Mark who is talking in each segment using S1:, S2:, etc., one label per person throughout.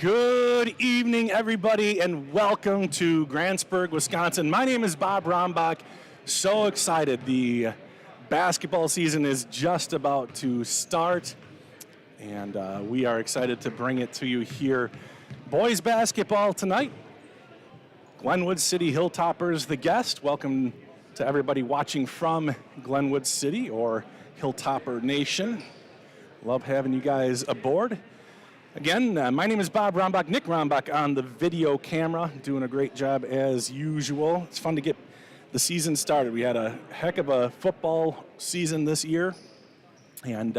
S1: Good evening, everybody, and welcome to Grantsburg, Wisconsin. My name is Bob Rombach. So excited. The basketball season is just about to start, and we are excited to bring it to you here. Boys basketball tonight. Glenwood City Hilltoppers, the guest. Welcome to everybody watching from Glenwood City or Hilltopper Nation. Love having you guys aboard. Again, my name is Bob Rombach, Nick Rombach on the video camera, doing a great job as usual. It's fun to get the season started. We had a heck of a football season this year, and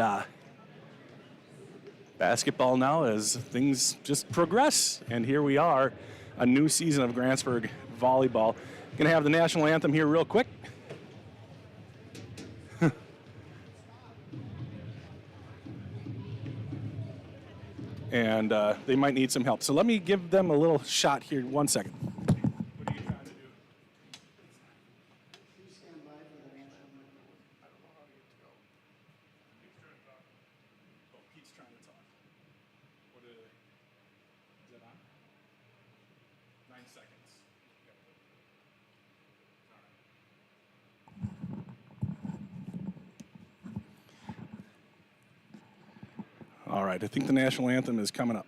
S1: basketball now as things just progress. And here we are, a new season of Grantsburg volleyball. Going to have the national anthem here real quick. And they might need some help. So let me give them a little shot here. 1 second. What are you trying to do?
S2: Please stand by for the national anthem.
S1: I don't know how to get to go. Pete's trying to talk. Oh, Pete's trying to talk. What is that on? 9 seconds. All right, I think the national anthem is coming up.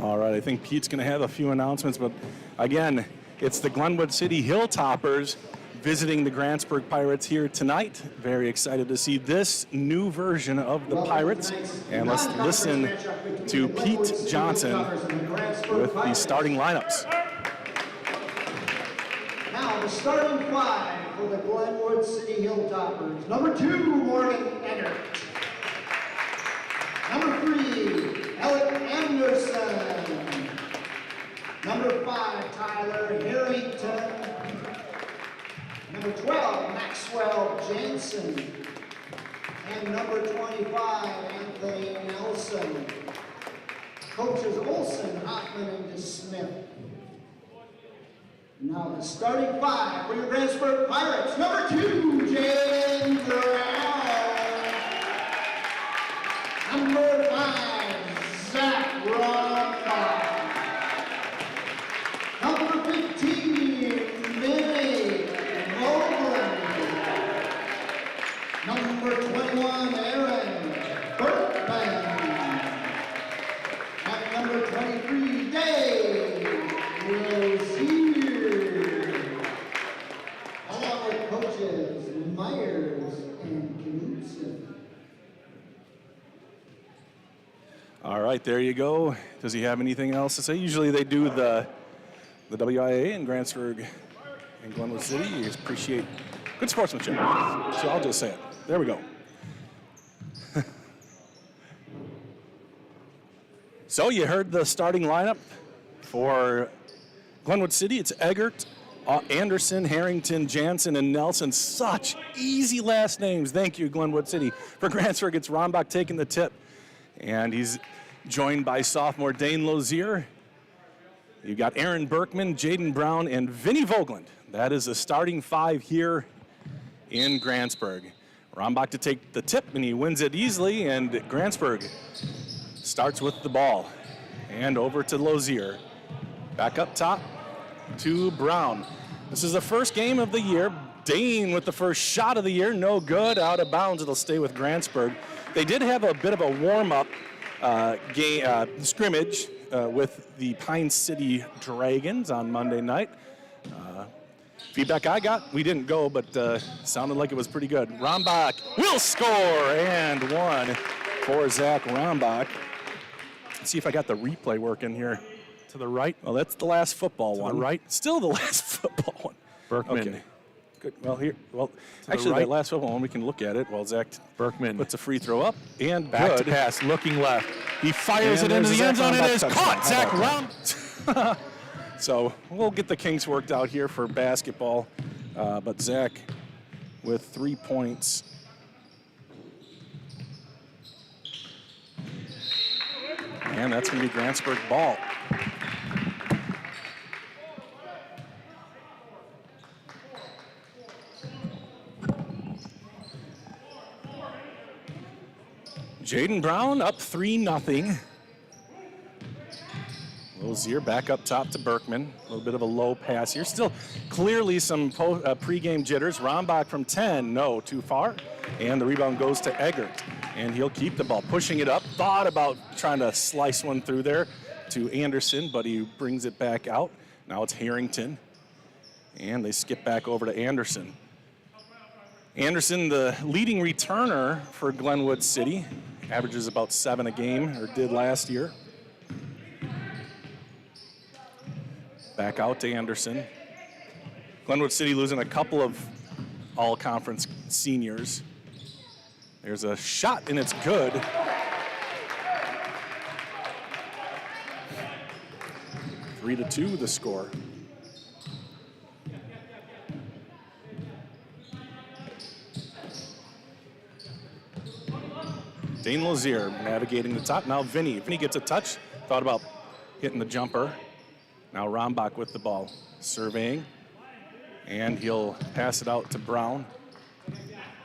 S1: All right, I think Pete's going to have a few announcements, but again, it's the Glenwood City Hilltoppers visiting the Grantsburg Pirates here tonight. Very excited to see this new version of the Pirates. And let's listen to Pete Johnson with the starting lineups.
S2: Now the starting five for the Glenwood City Hilltoppers. Number 2, Morgan Eggert. Number 3, Alec Anderson. Number 5, Tyler Harrington. Number 12, Maxwell Jensen. And number 25, Anthony Nelson. Coaches Olson, Hoffman, and DeSmith. Now the starting five for your Grantsburg Pirates. Number 2, Jalen Brown. Number 5, Zach Rothbach. Number 15, Minnie Moglen. Number 21, Aaron Berkman. And number 23, Dave Rozier. Along with coaches Myers and Knudsen.
S1: All right, there you go. Does he have anything else to say? Usually they do the WIA in Grantsburg and Glenwood City. You appreciate good sportsmanship. So I'll just say it. There we go. So you heard the starting lineup for Glenwood City. It's Eggert, Anderson, Harrington, Jansen, and Nelson. Such easy last names. Thank you, Glenwood City. For Grantsburg, it's Rombach taking the tip. And he's joined by sophomore Dane Lozier You've got Aaron Berkman, Jaden Brown, and Vinny Vogeland. That is the starting 5 here in Grantsburg. Rombach to take the tip, and he wins it easily, and Grantsburg starts with the ball. And over to Lozier. Back up top to Brown. This is the first game of the year. Dane with the first shot of the year, no good, out of bounds. It'll stay with Grantsburg. They did have a bit of a warm-up scrimmage with the Pine City Dragons on Monday night. Feedback I got, we didn't go, but sounded like it was pretty good. Rombach will score, and 1 for Zach Rombach. Let's see if I got the replay working here.
S3: To the right.
S1: Well, that's the last football one.
S3: To the right.
S1: Still the last football one.
S3: Berkman.
S1: Okay. Good. Well, here. Well, actually, that last football one, we can look at it while Zach
S3: Berkman
S1: puts a free throw up. And
S3: back
S1: good.
S3: to pass, looking left.
S1: He fires it into the end zone. It is caught. Zach Rombach. So we'll get the kinks worked out here for basketball. But Zach with 3 points. And that's going to be Grantsburg ball. Jaden Brown up 3-0. Lozier back up top to Berkman. A little bit of a low pass here. Still clearly some pregame jitters. Rombach from 10, no, too far. And the rebound goes to Eggert. And he'll keep the ball, pushing it up. Thought about trying to slice one through there to Anderson, but he brings it back out. Now it's Harrington. And they skip back over to Anderson. Anderson, the leading returner for Glenwood City, averages about 7 a game, or did last year. Back out to Anderson. Glenwood City losing a couple of all-conference seniors. There's a shot, and it's good. 3-2 the score. Dane Lozier navigating the top. Now Vinny. Vinny gets a touch. Thought about hitting the jumper. Now Rombach with the ball. Surveying. And he'll pass it out to Brown.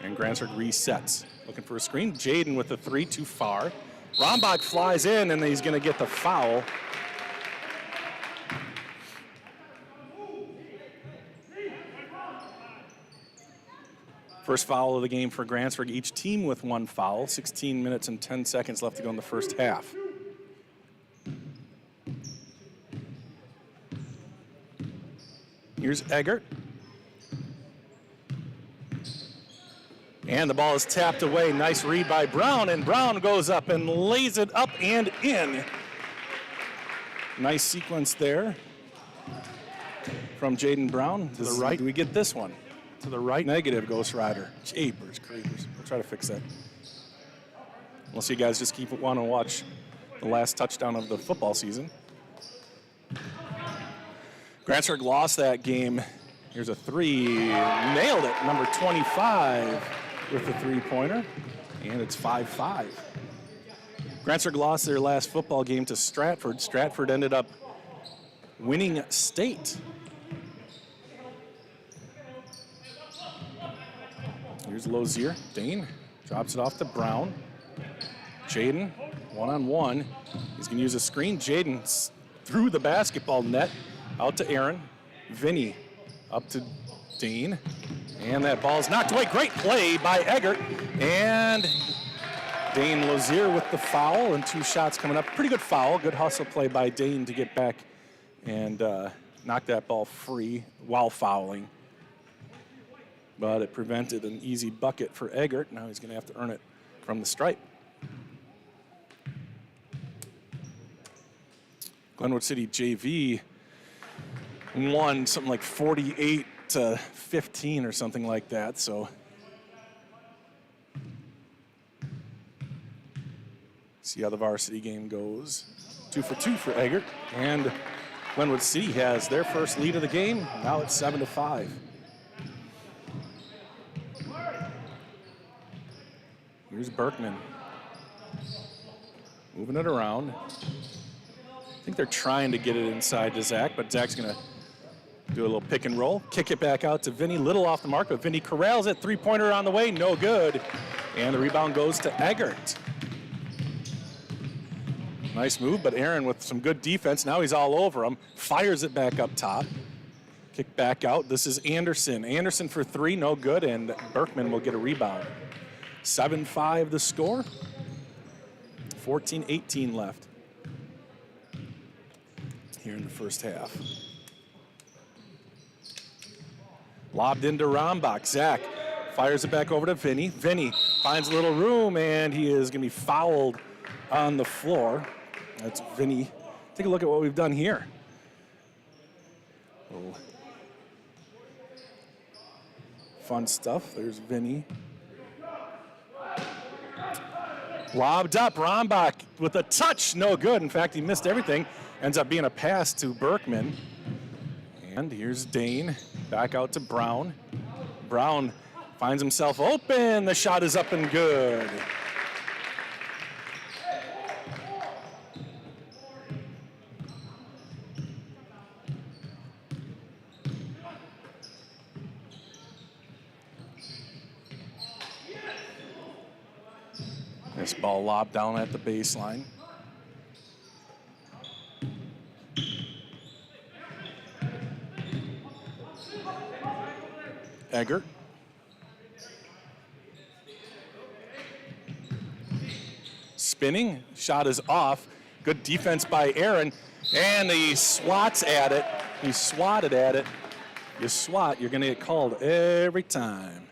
S1: And Grantsburg resets. Looking for a screen. Jaden with the 3, too far. Rombach flies in, and he's going to get the foul. First foul of the game for Grantsburg. Each team with 1 foul. 16 minutes and 10 seconds left to go in the first half. Here's Eggert. And the ball is tapped away. Nice read by Brown, and Brown goes up and lays it up and in. Nice sequence there from Jaden Brown.
S3: To the right.
S1: Do we get this one?
S3: To the right.
S1: Negative, Ghost Rider. Japers, creepers. We'll try to fix that. Unless you guys just keep wanting to watch the last touchdown of the football season. Grantsburg lost that game. Here's a 3. Nailed it. Number 25 with the 3-pointer. And it's 5-5. Grantsburg lost their last football game to Stratford. Stratford ended up winning state. Here's Lozier. Dane drops it off to Brown. Jaden, one-on-one. He's going to use a screen. Jaden through the basketball net. Out to Aaron. Vinny up to Dane. And that ball's knocked away. Great play by Eggert. And Dane Lozier with the foul, and 2 shots coming up. Pretty good foul. Good hustle play by Dane to get back and knock that ball free while fouling. But it prevented an easy bucket for Eggert. Now he's going to have to earn it from the stripe. Glenwood City JV won something like 48-15 or something like that. So see how the varsity game goes. 2 for 2 for Eggert. And Glenwood City has their first lead of the game. Now it's 7-5. Here's Berkman. Moving it around. I think they're trying to get it inside to Zach, but Zach's going to do a little pick and roll. Kick it back out to Vinny. Little off the mark, but Vinny corrals it. Three-pointer on the way. No good. And the rebound goes to Eggert. Nice move, but Aaron with some good defense. Now he's all over him. Fires it back up top. Kick back out. This is Anderson. Anderson for three. No good, and Berkman will get a rebound. 7-5 the score. 14-18 left here in the first half. Lobbed into Rombach. Zach fires it back over to Vinny. Vinny finds a little room, and he is going to be fouled on the floor. That's Vinny. Take a look at what we've done here. Little fun stuff. There's Vinny. Lobbed up. Rombach with a touch. No good. In fact, he missed everything. Ends up being a pass to Berkman. And here's Dane. Back out to Brown. Brown finds himself open. The shot is up and good. This ball lobbed down at the baseline. Eggert. Spinning, shot is off. Good defense by Aaron, and he swats at it. He swatted at it. You swat, you're gonna get called every time.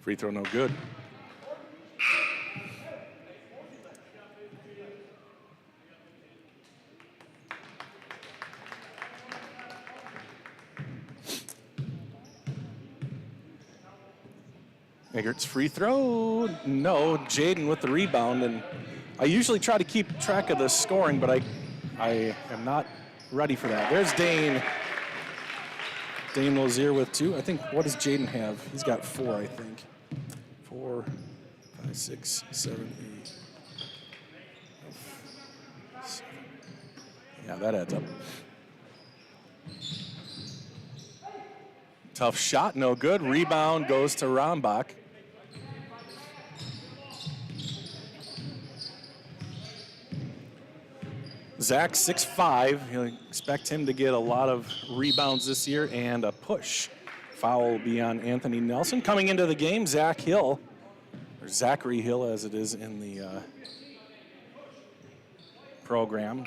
S1: Free throw no good. Eggert's free throw, no. Jaden with the rebound, and I usually try to keep track of the scoring, but I am not ready for that. There's Dane. Dane Lozier with two. I think, what does Jaden have? He's got four, I think. 4, 5, 6, 7, 8. 7. Yeah, that adds up. Tough shot, no good. Rebound goes to Rombach. Zach, 6'5". You'll expect him to get a lot of rebounds this year and a push. Foul will be on Anthony Nelson. Coming into the game, Zach Hill, or Zachary Hill as it is in the program.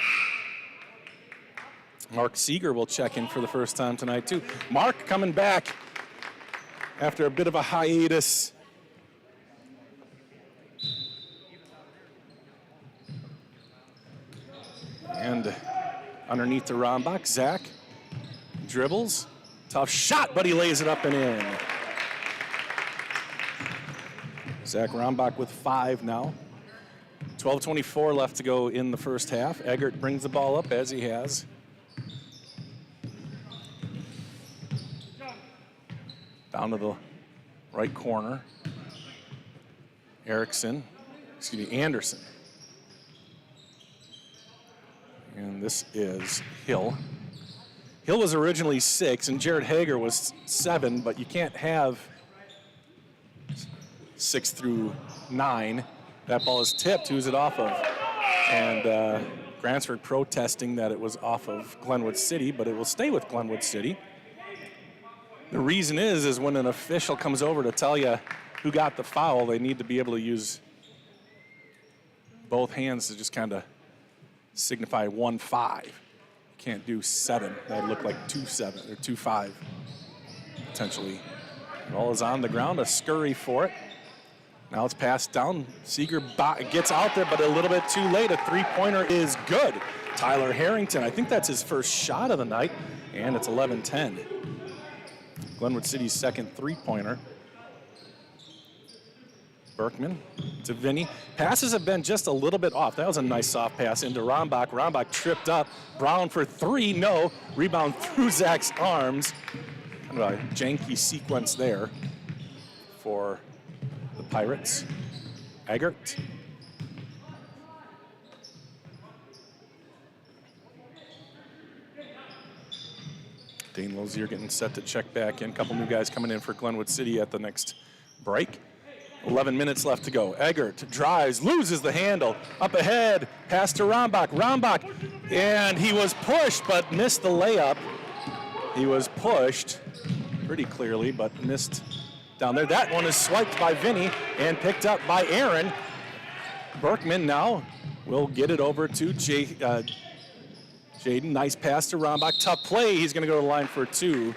S1: Mark Seeger will check in for the first time tonight too. Mark coming back after a bit of a hiatus. And underneath to Rombach, Zach dribbles. Tough shot, but he lays it up and in. Zach Rombach with 5 now. 12:24 left to go in the first half. Eggert brings the ball up as he has. Down to the right corner. Anderson. And this is Hill. Hill was originally 6, and Jared Hager was 7, but you can't have 6 through 9. That ball is tipped. Who's it off of? And Grantsburg protesting that it was off of Glenwood City, but it will stay with Glenwood City. The reason is when an official comes over to tell you who got the foul, they need to be able to use both hands to just kind of signify 1-5. You can't do 7. That would look like 2-7 or 2-5 potentially. Ball is on the ground. A scurry for it. Now it's passed down. Seeger gets out there, but a little bit too late. A three-pointer is good. Tyler Harrington, I think that's his first shot of the night, and it's 11-10. Glenwood City's second three-pointer. Berkman to Vinny. Passes have been just a little bit off. That was a nice soft pass into Rombach. Rombach tripped up. Brown for 3, no. Rebound through Zach's arms. kind of a janky sequence there for the Pirates. Eggert. Dane Lozier getting set to check back in. A couple new guys coming in for Glenwood City at the next break. 11 minutes left to go. Eggert drives, loses the handle. Up ahead, pass to Rombach. Rombach, and he was pushed but missed the layup. He was pushed pretty clearly but missed down there. That one is swiped by Vinny and picked up by Aaron. Berkman now will get it over to Jaden. Nice pass to Rombach. Tough play. He's going to go to the line for two.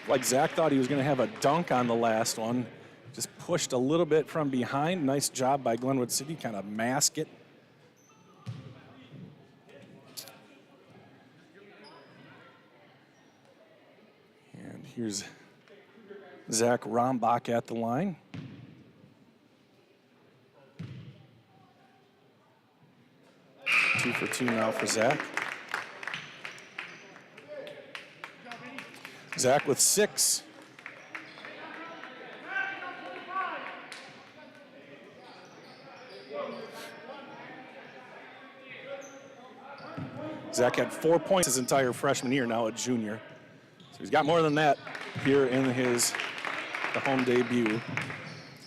S1: Like Zach thought he was going to have a dunk on the last one. Just pushed a little bit from behind. Nice job by Glenwood City, kind of mask it. And here's Zach Rombach at the line. Two for two now for Zach. Zach with 6. Zach had 4 points his entire freshman year, now a junior. So he's got more than that here in the home debut.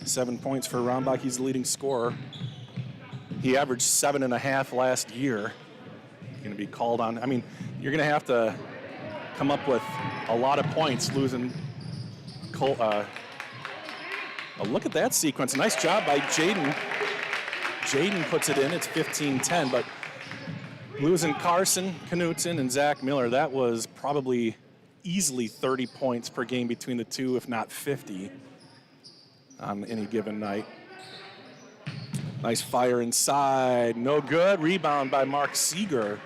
S1: 7 points for Rombach. He's the leading scorer. He averaged 7.5 last year. He's going to be called on. I mean, you're going to have to come up with a lot of points losing. Oh, look at that sequence. Nice job by Jaden. Jaden puts it in. It's 15-10, but losing Carson Knutson and Zach Miller, that was probably easily 30 points per game between the two, if not 50 on any given night. Nice fire inside. No good. Rebound by Mark Seeger.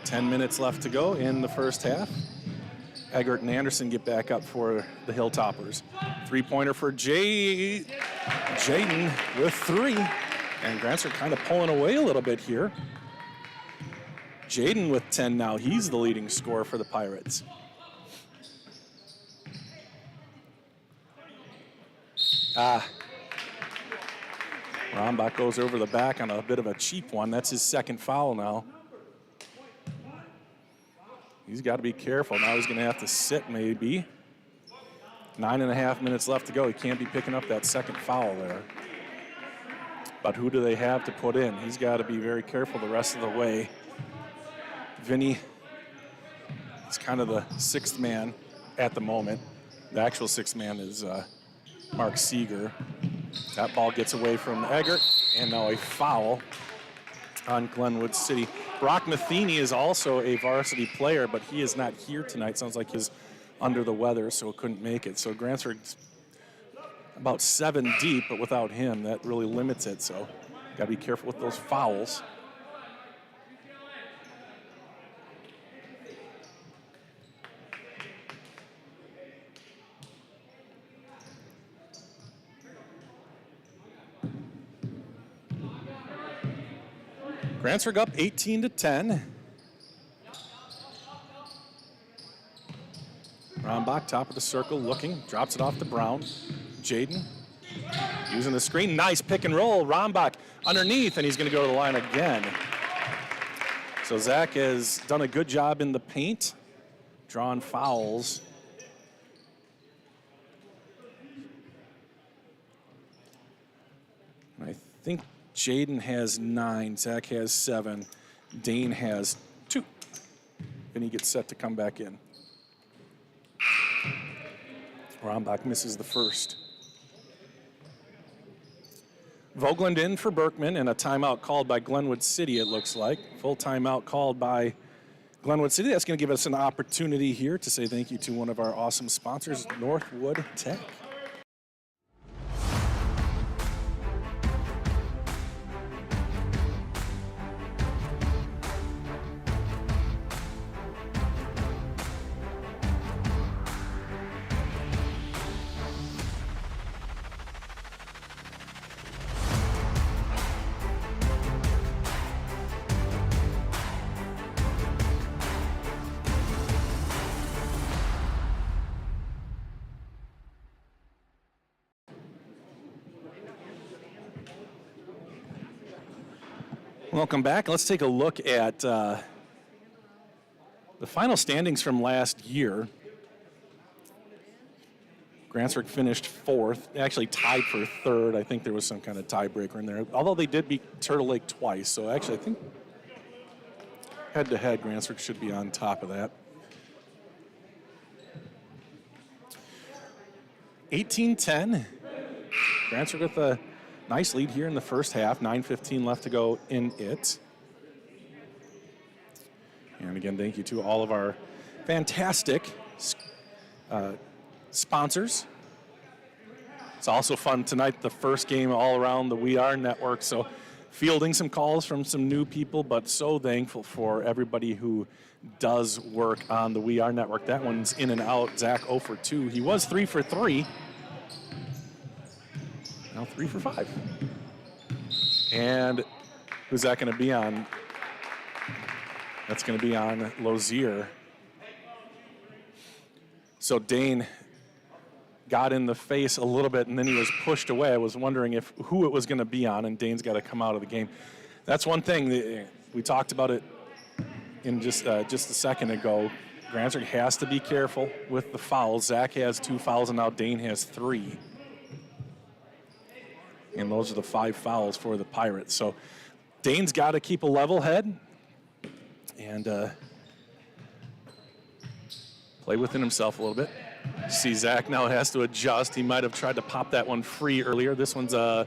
S1: 10 minutes left to go in the first half. Eggert and Anderson get back up for the Hilltoppers. Three-pointer for Jaden with 3. And Grantsburg kind of pulling away a little bit here. Jaden with 10 now. He's the leading scorer for the Pirates. Rombach goes over the back on a bit of a cheap one. That's his second foul now. He's got to be careful. Now he's going to have to sit maybe. 9.5 minutes left to go. He can't be picking up that second foul there. But who do they have to put in? He's got to be very careful the rest of the way. Vinny is kind of the 6th man at the moment. The actual 6th man is Mark Seeger. That ball gets away from Eggert, and now a foul on Glenwood City. Brock Matheny is also a varsity player, but he is not here tonight. Sounds like he's under the weather, so couldn't make it. So Grantsburg's about 7 deep, but without him, that really limits it. So got to be careful with those fouls. Grantsburg up 18-10. Rombach, top of the circle, looking, drops it off to Brown. Jaden using the screen, nice pick and roll. Rombach underneath, and he's going to go to the line again. So Zach has done a good job in the paint, drawing fouls. I think Jaden has 9, Zach has 7, Dane has 2. Then he gets set to come back in. Rombach misses the first. Vogland in for Berkman, and a timeout called by Glenwood City, it looks like. Full timeout called by Glenwood City. That's going to give us an opportunity here to say thank you to one of our awesome sponsors, Northwood Tech. Welcome back. Let's take a look at the final standings from last year. Grantsburg finished fourth, actually tied for third. I think there was some kind of tiebreaker in there, although they did beat Turtle Lake twice. So actually, I think head-to-head, Grantsburg should be on top of that. 18-10. Grantsburg with a nice lead here in the first half. 9:15 left to go in it. And again, thank you to all of our fantastic sponsors. It's also fun tonight, the first game all around the We Are Network. So fielding some calls from some new people, but so thankful for everybody who does work on the We Are Network. That one's in and out. Zach 0 for 2. He was 3 for 3. Now 3 for 5. And who's that going to be on? That's going to be on Lozier. So Dane got in the face a little bit, and then he was pushed away. I was wondering who it was going to be on, and Dane's got to come out of the game. That's one thing. We talked about it in just a second ago. Grantsburg has to be careful with the fouls. Zach has 2 fouls, and now Dane has 3. And those are the 5 fouls for the Pirates. So Dane's got to keep a level head and play within himself a little bit. See, Zach now has to adjust. He might have tried to pop that one free earlier. This one's a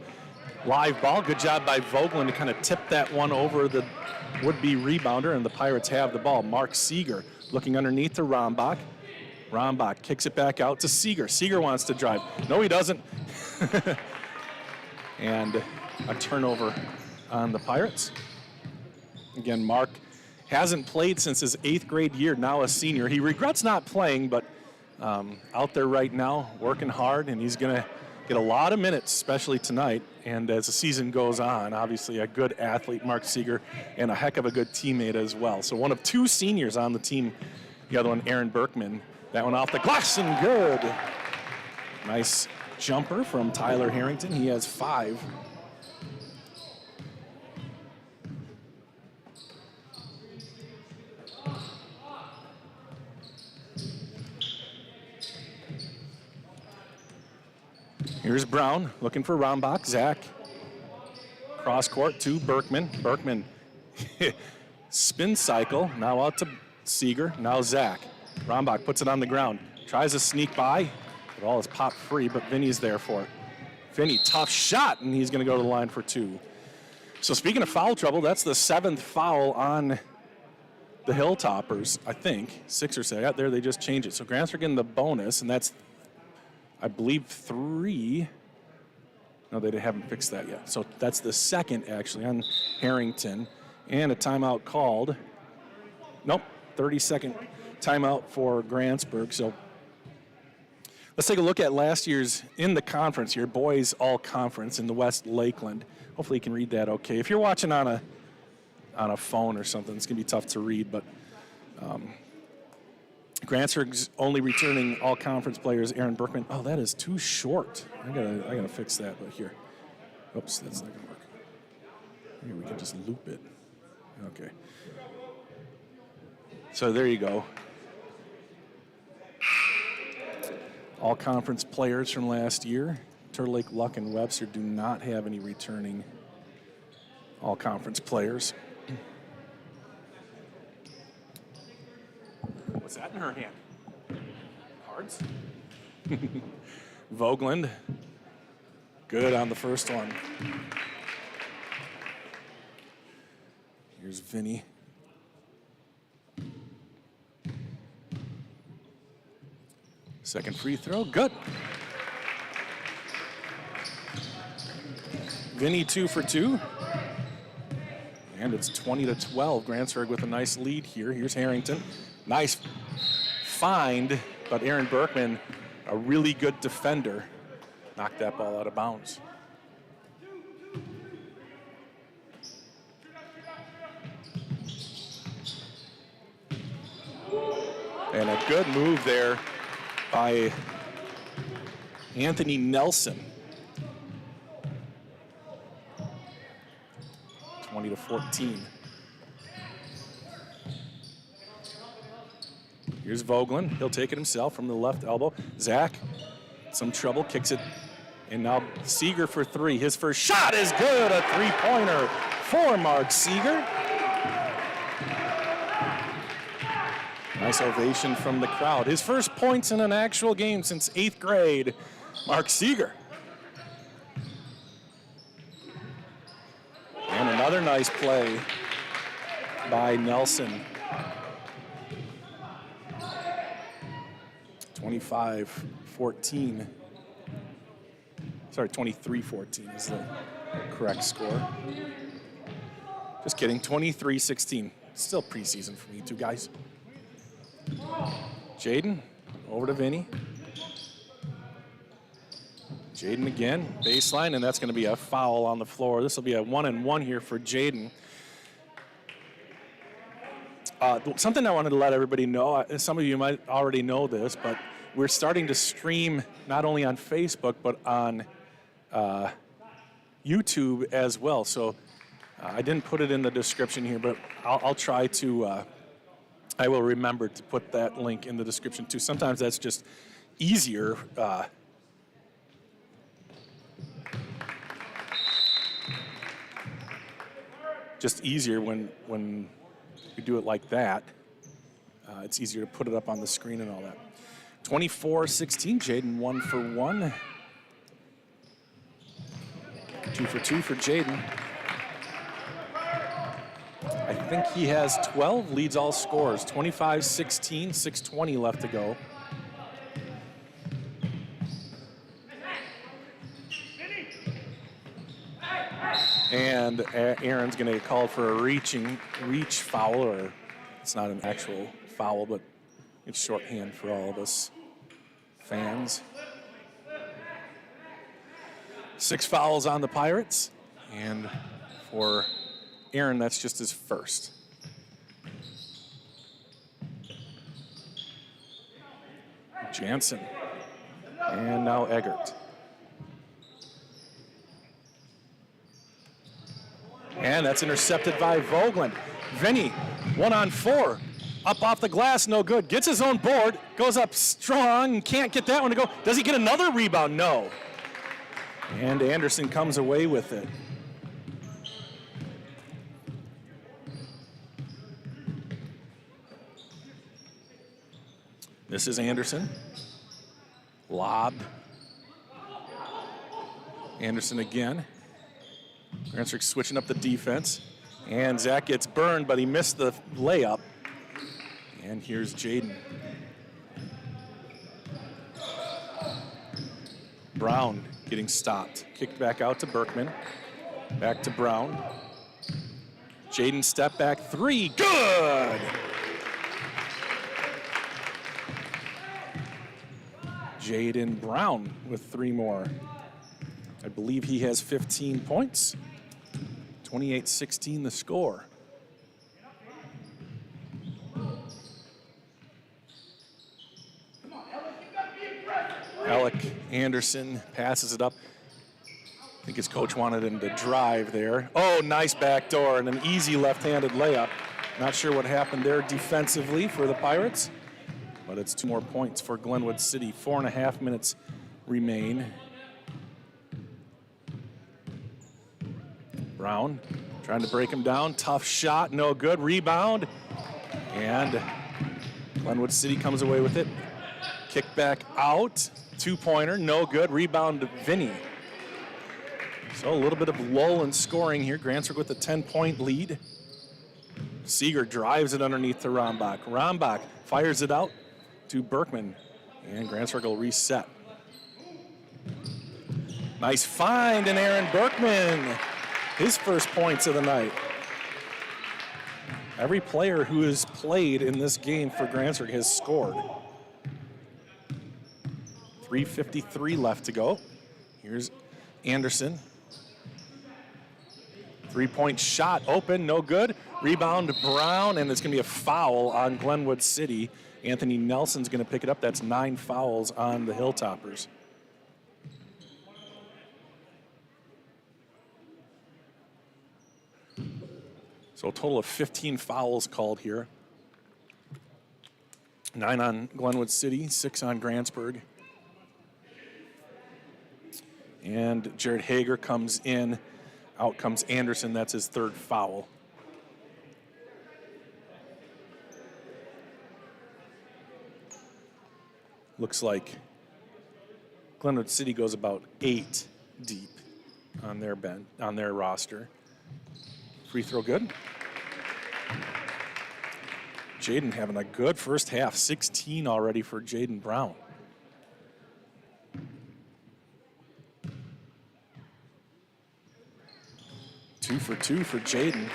S1: live ball. Good job by Vogelin to kind of tip that one over the would-be rebounder, and the Pirates have the ball. Mark Seeger looking underneath to Rombach. Rombach kicks it back out to Seeger. Seeger wants to drive. No, he doesn't. And a turnover on the Pirates. Again, Mark hasn't played since his 8th grade year, now a senior. He regrets not playing, but out there right now, working hard, and he's going to get a lot of minutes, especially tonight. And as the season goes on, obviously a good athlete, Mark Seeger, and a heck of a good teammate as well. So one of 2 seniors on the team, the other one, Aaron Berkman. That one off the glass and good. Nice jumper from Tyler Harrington. He has 5. Here's Brown looking for Rombach. Zach. Cross court to Berkman. Berkman spin cycle. Now out to Seeger. Now Zach. Rombach puts it on the ground. Tries to sneak by. But all is popped free, but Vinny's there for it. Vinny, tough shot, and he's going to go to the line for 2. So speaking of foul trouble, that's the 7th foul on the Hilltoppers, I think. 6 or 7. Out there, they just changed it. So Grantsburg getting the bonus, and that's, I believe, 3. No, they haven't fixed that yet. So that's the 2nd, actually, on Harrington. And a timeout called. Nope, 30-second timeout for Grantsburg. So let's take a look at last year's in the conference here, boys all conference in the West Lakeland. Hopefully you can read that okay. If you're watching on a phone or something, it's going to be tough to read, but Grantsburg's only returning all conference players, Aaron Berkman. Oh, that is too short. I gotta fix that, but here. Oops, that's not gonna work. Here, we can just loop it. Okay. So there you go. All conference players from last year. Turtle Lake, Luck, and Webster do not have any returning all conference players. What's that in her hand? Cards? Vogeland, good on the first one. Here's Vinny. Second free throw, good. Vinny 2 for 2. And it's 20-12. Grantsburg with a nice lead here. Here's Harrington. Nice find, but Aaron Berkman, a really good defender, knocked that ball out of bounds. And a good move there by Anthony Nelson. 20-14. Here's Vogelin. He'll take it himself from the left elbow. Zach, some trouble, kicks it. And now Seeger for three. His first shot is good. A three-pointer for Mark Seeger. Nice ovation from the crowd. His first points in an actual game since 8th grade. Mark Seeger. And another nice play by Nelson. 25-14. Sorry, 23-14 is the correct score. Just kidding, 23-16. Still preseason for me, two guys. Jaden, over to Vinny. Jaden again, baseline, and that's going to be a foul on the floor. This will be a 1-and-1 here for Jaden. Something I wanted to let everybody know, some of you might already know this, but we're starting to stream not only on Facebook, but on YouTube as well. So I didn't put it in the description here, but I'll try to, I will remember to put that link in the description too. Sometimes that's just easier. Just easier when you do it like that. It's easier to put it up on the screen and all that. 24-16, Jaden 1 for 1. 2 for 2 for Jaden. I think he has 12, leads all scores. 25-16, 6:20 left to go. And Aaron's going to get called for a reach foul, or it's not an actual foul, but it's shorthand for all of us fans. 6 fouls on the Pirates, and for Aaron, that's just his first. Jansen, and now Eggert. And that's intercepted by Vogelin. Vinny, 1-on-4. Up off the glass, no good. Gets his own board, goes up strong, can't get that one to go. Does he get another rebound? No. And Anderson comes away with it. This is Anderson. Lobbed. Anderson again. Grantsburg switching up the defense. And Zach gets burned, but he missed the layup. And here's Jaden. Brown getting stopped. Kicked back out to Berkman. Back to Brown. Jaden step back three. Good! Jaden Brown with 3 more. I believe he has 15 points. 28-16 the score. Alec Anderson passes it up. I think his coach wanted him to drive there. Oh, nice backdoor and an easy left-handed layup. Not sure what happened there defensively for the Pirates, but it's 2 more points for Glenwood City. 4.5 minutes remain. Brown trying to break him down. Tough shot, no good. Rebound. And Glenwood City comes away with it. Kick back out. 2-pointer, no good. Rebound to Vinny. So a little bit of lull in scoring here. Grantsburg with a 10-point lead. Seeger drives it underneath to Rombach. Rombach fires it out to Berkman. And Grantsburg will reset. Nice find in Aaron Berkman. His first points of the night. Every player who has played in this game for Grantsburg has scored. 3:53 left to go. Here's Anderson. 3-point shot open, no good. Rebound Brown, and it's going to be a foul on Glenwood City. Anthony Nelson's going to pick it up. That's 9 fouls on the Hilltoppers. So a total of 15 fouls called here. 9 on Glenwood City, 6 on Grantsburg. And Jared Hager comes in. Out comes Anderson. That's his 3rd foul. Looks like Glenwood City goes about 8 deep on their roster. Free throw good. Jaden having a good first half, 16 already for Jaden Brown. Two for Jaden.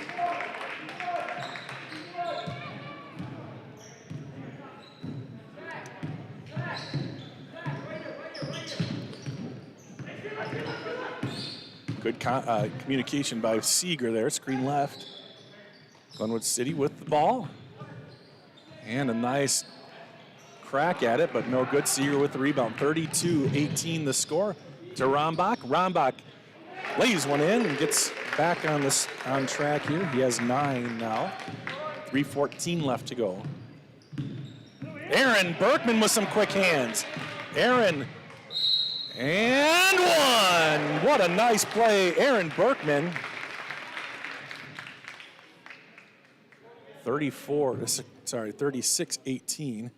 S1: Good communication by Seeger there, screen left. Glenwood City with the ball. And a nice crack at it, but no good. Seeger with the rebound. 32-18 the score to Rombach. Rombach lays one in and gets back on track here. He has 9 now. 3:14 left to go. Aaron Berkman with some quick hands. Aaron, and one. What a nice play, Aaron Berkman. 36-18.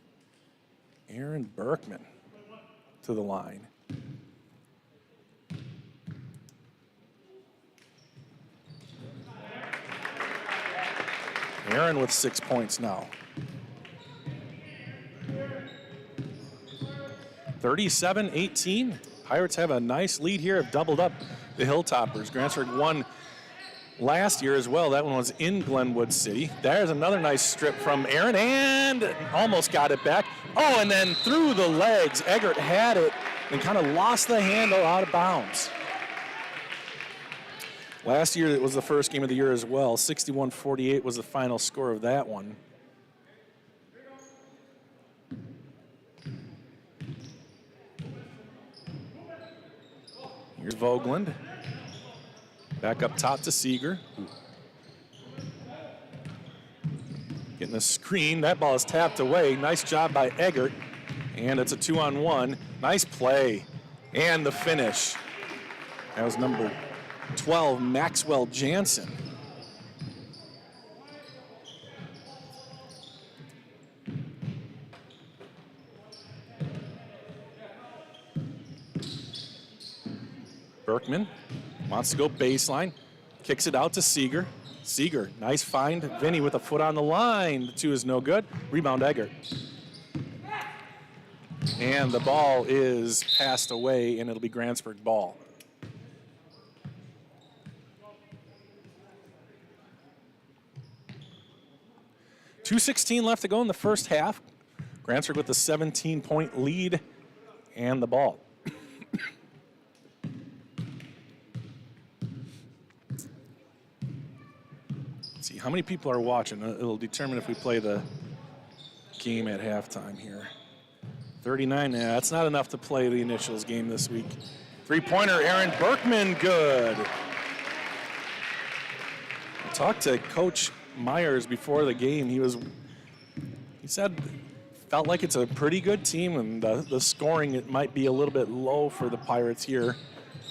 S1: Aaron Berkman to the line. Aaron with 6 points now. 37-18. Pirates have a nice lead here, have doubled up the Hilltoppers. Grantsburg won last year as well. That one was in Glenwood City. There's another nice strip from Aaron, and almost got it back. Oh, and then through the legs. Eggert had it and kind of lost the handle out of bounds. Last year, it was the first game of the year as well. 61-48 was the final score of that one. Here's Vogland. Back up top to Seeger. Getting a screen. That ball is tapped away. Nice job by Eggert. And it's a 2-on-1. Nice play. And the finish. That was number 12, Maxwell Jansen. Berkman wants to go baseline, kicks it out to Seeger. Seeger, nice find. Vinny with a foot on the line. The 2 is no good. Rebound Eggert. And the ball is passed away, and it'll be Grantsburg ball. .216 left to go in the first half. Grantsburg with a 17-point lead and the ball. See how many people are watching. It'll determine if we play the game at halftime here. 39, yeah, that's not enough to play the initials game this week. 3-pointer, Aaron Berkman, good. I talked to Coach Myers before the game. He said felt like it's a pretty good team, and the scoring, it might be a little bit low for the Pirates here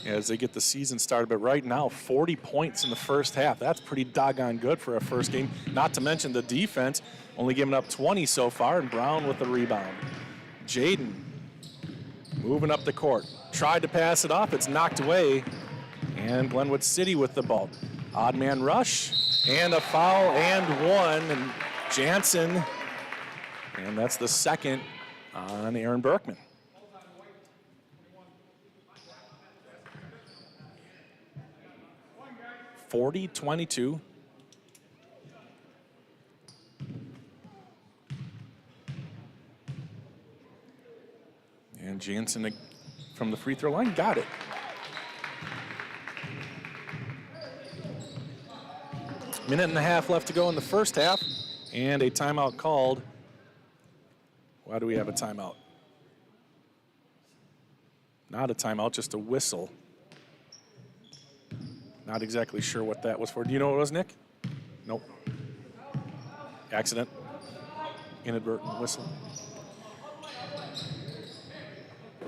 S1: as they get the season started. But right now, 40 points in the first half. That's pretty doggone good for a first game. Not to mention the defense, only giving up 20 so far, and Brown with the rebound. Jaden moving up the court. Tried to pass it off. It's knocked away. And Glenwood City with the ball. Odd man rush. And a foul and one. And Jansen. And that's the second on Aaron Berkman. .40-22. And Jansen from the free throw line got it. Minute and a half left to go in the first half, and a timeout called. Why do we have a timeout? Not a timeout, just a whistle. Not exactly sure what that was for. Do you know what it was, Nick? Nope. Accident. Inadvertent whistle.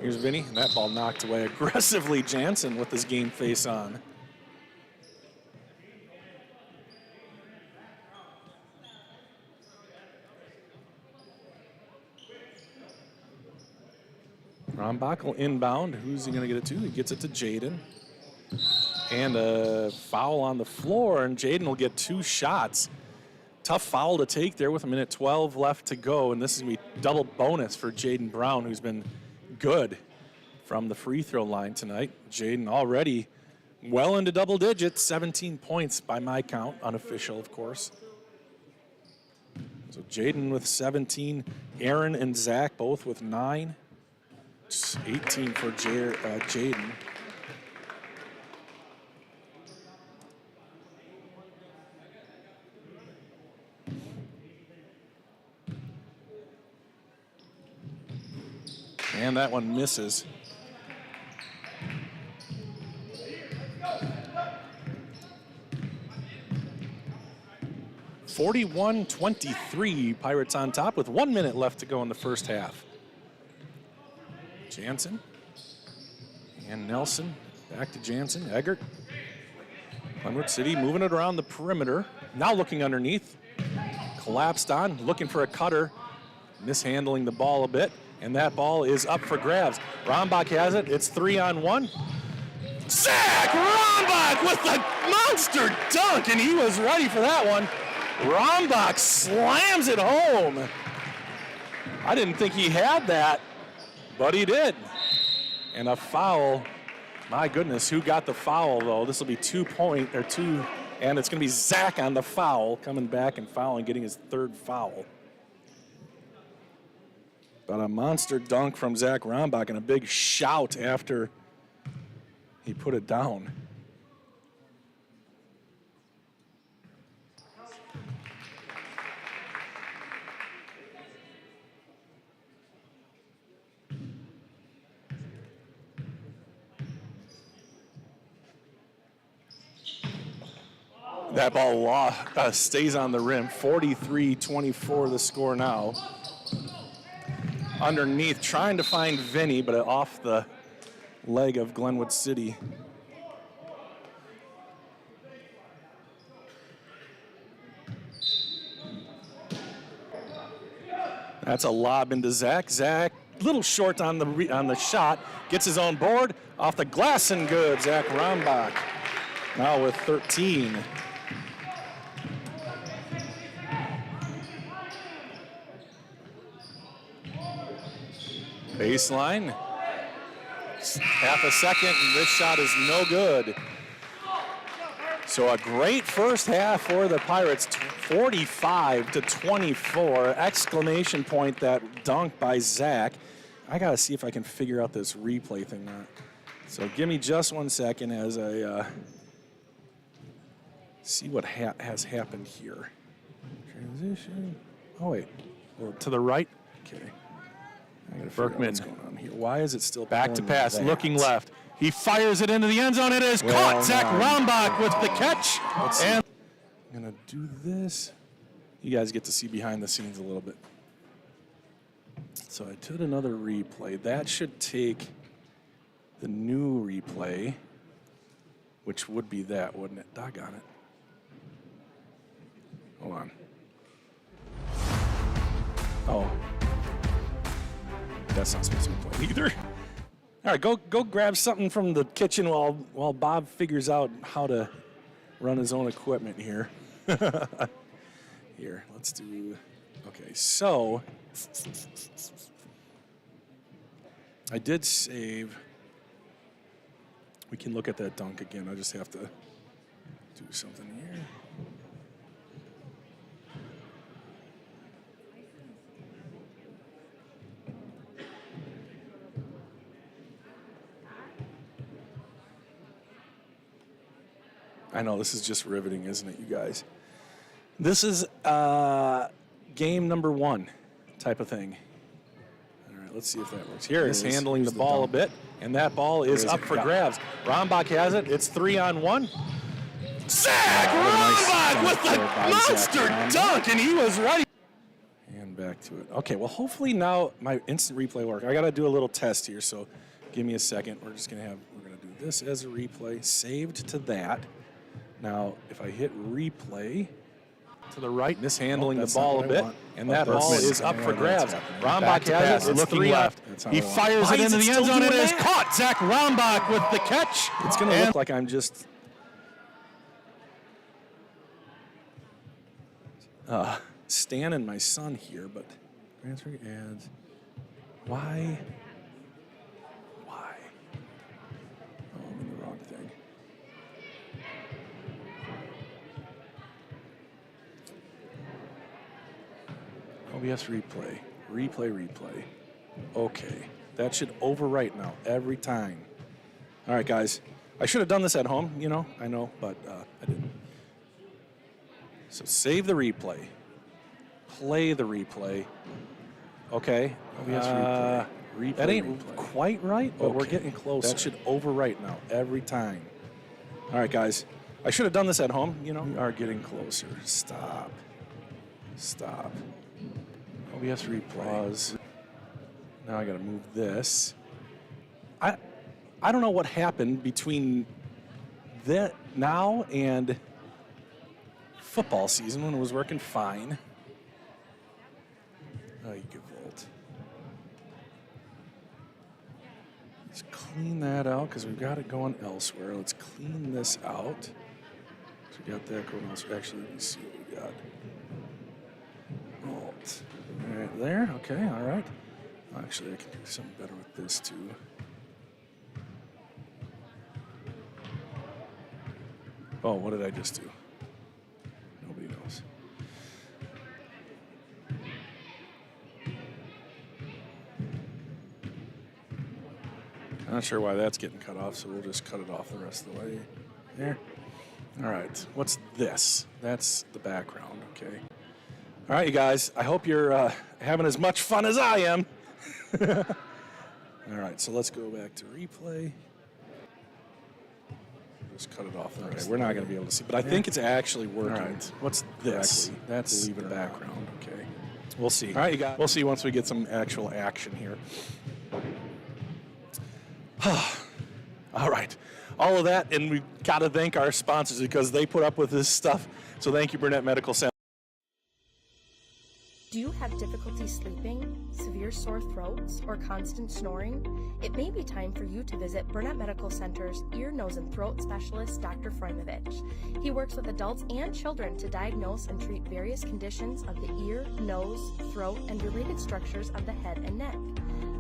S1: Here's Vinny, and that ball knocked away aggressively. Jansen with his game face on. Rombach will inbound. Who's he going to get it to? He gets it to Jaden. And a foul on the floor, and Jaden will get 2 shots. Tough foul to take there with 1:12 left to go, and this is going to be double bonus for Jaden Brown, who's been good from the free throw line tonight. Jaden already well into double digits, 17 points by my count, unofficial, of course. So Jaden with 17, Aaron and Zach both with 9. It's 18 for Jaden. And that one misses. (41-23), Pirates on top with 1 minute left to go in the first half. Jansen and Nelson, back to Jansen, Eggert. Glenwood City moving it around the perimeter. Now looking underneath. Collapsed on, looking for a cutter. Mishandling the ball a bit. And that ball is up for grabs. Rombach has it. It's 3-on-1. Zach Rombach with the monster dunk, and he was ready for that one. Rombach slams it home. I didn't think he had that, but he did. And a foul. My goodness, who got the foul, though? This will be 2 point, or 2, and it's going to be Zach on the foul, coming back and fouling, getting his 3rd foul. But a monster dunk from Zach Rombach and a big shout after he put it down. That ball stays on the rim. 43-24 the score now. Underneath, trying to find Vinny, but off the leg of Glenwood City. That's a lob into Zach. Zach, a little short on the shot, gets his own board off the glass and good. Zach Rombach now with 13. Baseline. Half a second, and this shot is no good. So a great first half for the Pirates, 45-24. Exclamation point, that dunk by Zach. I gotta see if I can figure out this replay thing now. So give me just 1 second as I see what has happened here. Transition. Oh wait,
S3: Well, to the right.
S1: okay. I gotta figure out what's going on here. Why is it still
S3: Back to pass,
S1: that?
S3: looking left. He fires it into the end zone. It is caught. Zach Rombach with the catch. And
S1: I'm gonna do this. You guys get to see behind the scenes a little bit. So I did another replay. That should take the new replay, which would be that, wouldn't it? Doggone it. Hold on. Oh. That's not supposed to be played either. All right, go grab something from the kitchen while Bob figures out how to run his own equipment here. Here, let's do, okay, so I did save. We can look at that dunk again. I just have to do something here. I know, this is just riveting, isn't it, you guys? This is game number 1 type of thing. All right, let's see if that works. Here it is, handling the ball a bit, and that ball is up for grabs. Rombach has it. It's 3-on-1. Zach Rombach with the monster dunk, and he was ready. And back to it. Okay, well, hopefully now my instant replay work. I got to do a little test here, so give me a second. We're gonna do this as a replay, saved to that. Now, if I hit replay to the right, mishandling the ball a bit, and that ball is up for grabs. Rombach has it. It's looking left.
S3: He fires it into the end zone. It is caught. Zach Rombach with the catch.
S1: It's going to look like I'm just Stan my son here, but Grantsburg and why? Oh, I'm in the wrong thing. OBS replay. Okay, that should overwrite now every time. All right, guys. I should have done this at home, I know, but I didn't. So save the replay. Play the replay. Okay. OBS replay. That ain't quite right, but we're getting close. That should overwrite now every time. All right, guys. I should have done this at home, We are getting closer. Stop. OBS replay. Now I got to move this. I don't know what happened between that now and football season when it was working fine. Oh, you get volt. Let's clean that out because we've got it going elsewhere. Let's clean this out. So we got that going elsewhere. Actually, let me see what we got. Alt. Right there. Okay, all right. Actually, I can do something better with this too. Oh, what did I just do? Nobody knows. I'm not sure why that's getting cut off, so we'll just cut it off the rest of the way. There. All right. What's this? That's the background, okay. All right, you guys. I hope you're having as much fun as I am. All right, so let's go back to replay. Just cut it off the rest. We're not going to be able to see, but I think it's actually working. All right. What's this? That's the background, okay. We'll see. All right, you guys. We'll see once we get some actual action here. All right. All of that, and we've got to thank our sponsors because they put up with this stuff. So thank you, Burnett Medical Center.
S4: Do you have difficulty sleeping, severe sore throats, or constant snoring? It may be time for you to visit Burnett Medical Center's ear, nose, and throat specialist, Dr. Frojmovich. He works with adults and children to diagnose and treat various conditions of the ear, nose, throat, and related structures of the head and neck.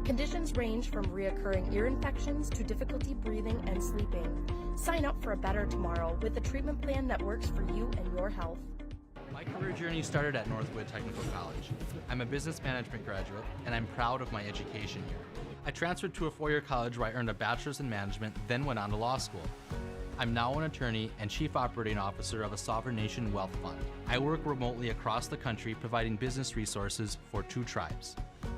S4: Conditions range from reoccurring ear infections to difficulty breathing and sleeping. Sign up for a better tomorrow with a treatment plan that works for you and your health.
S5: My career journey started at Northwood Technical College. I'm a business management graduate, and I'm proud of my education here. I transferred to a four-year college where I earned a bachelor's in management, then went on to law school. I'm now an attorney and chief operating officer of a sovereign nation wealth fund. I work remotely across the country providing business resources for 2 tribes.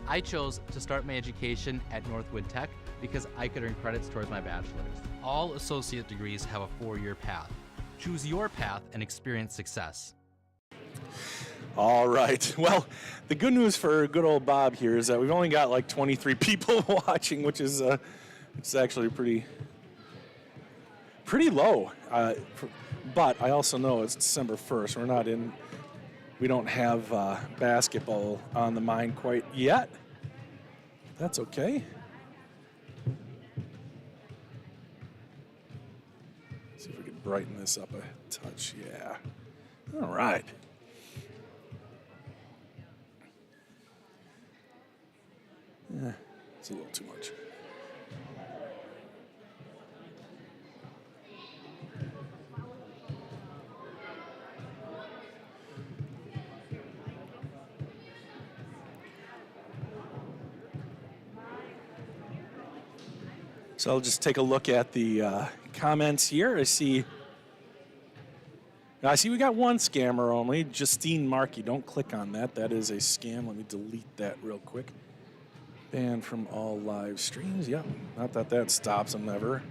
S5: I chose to start my education at Northwood Tech because I could earn credits towards my bachelor's. All associate degrees have a 4-year path. Choose your path and experience success.
S1: All right. Well, the good news for good old Bob here is that we've only got like 23 people watching, which is it's actually pretty low. But I also know it's December 1st. We don't have basketball on the mind quite yet. That's okay. See if we can brighten this up a touch. Yeah. All right. Yeah, it's a little too much. So I'll just take a look at the comments here. I see we got one scammer only, Justine Markey. Don't click on that. That is a scam. Let me delete that real quick. Banned from all live streams. Yep. Not that stops them ever.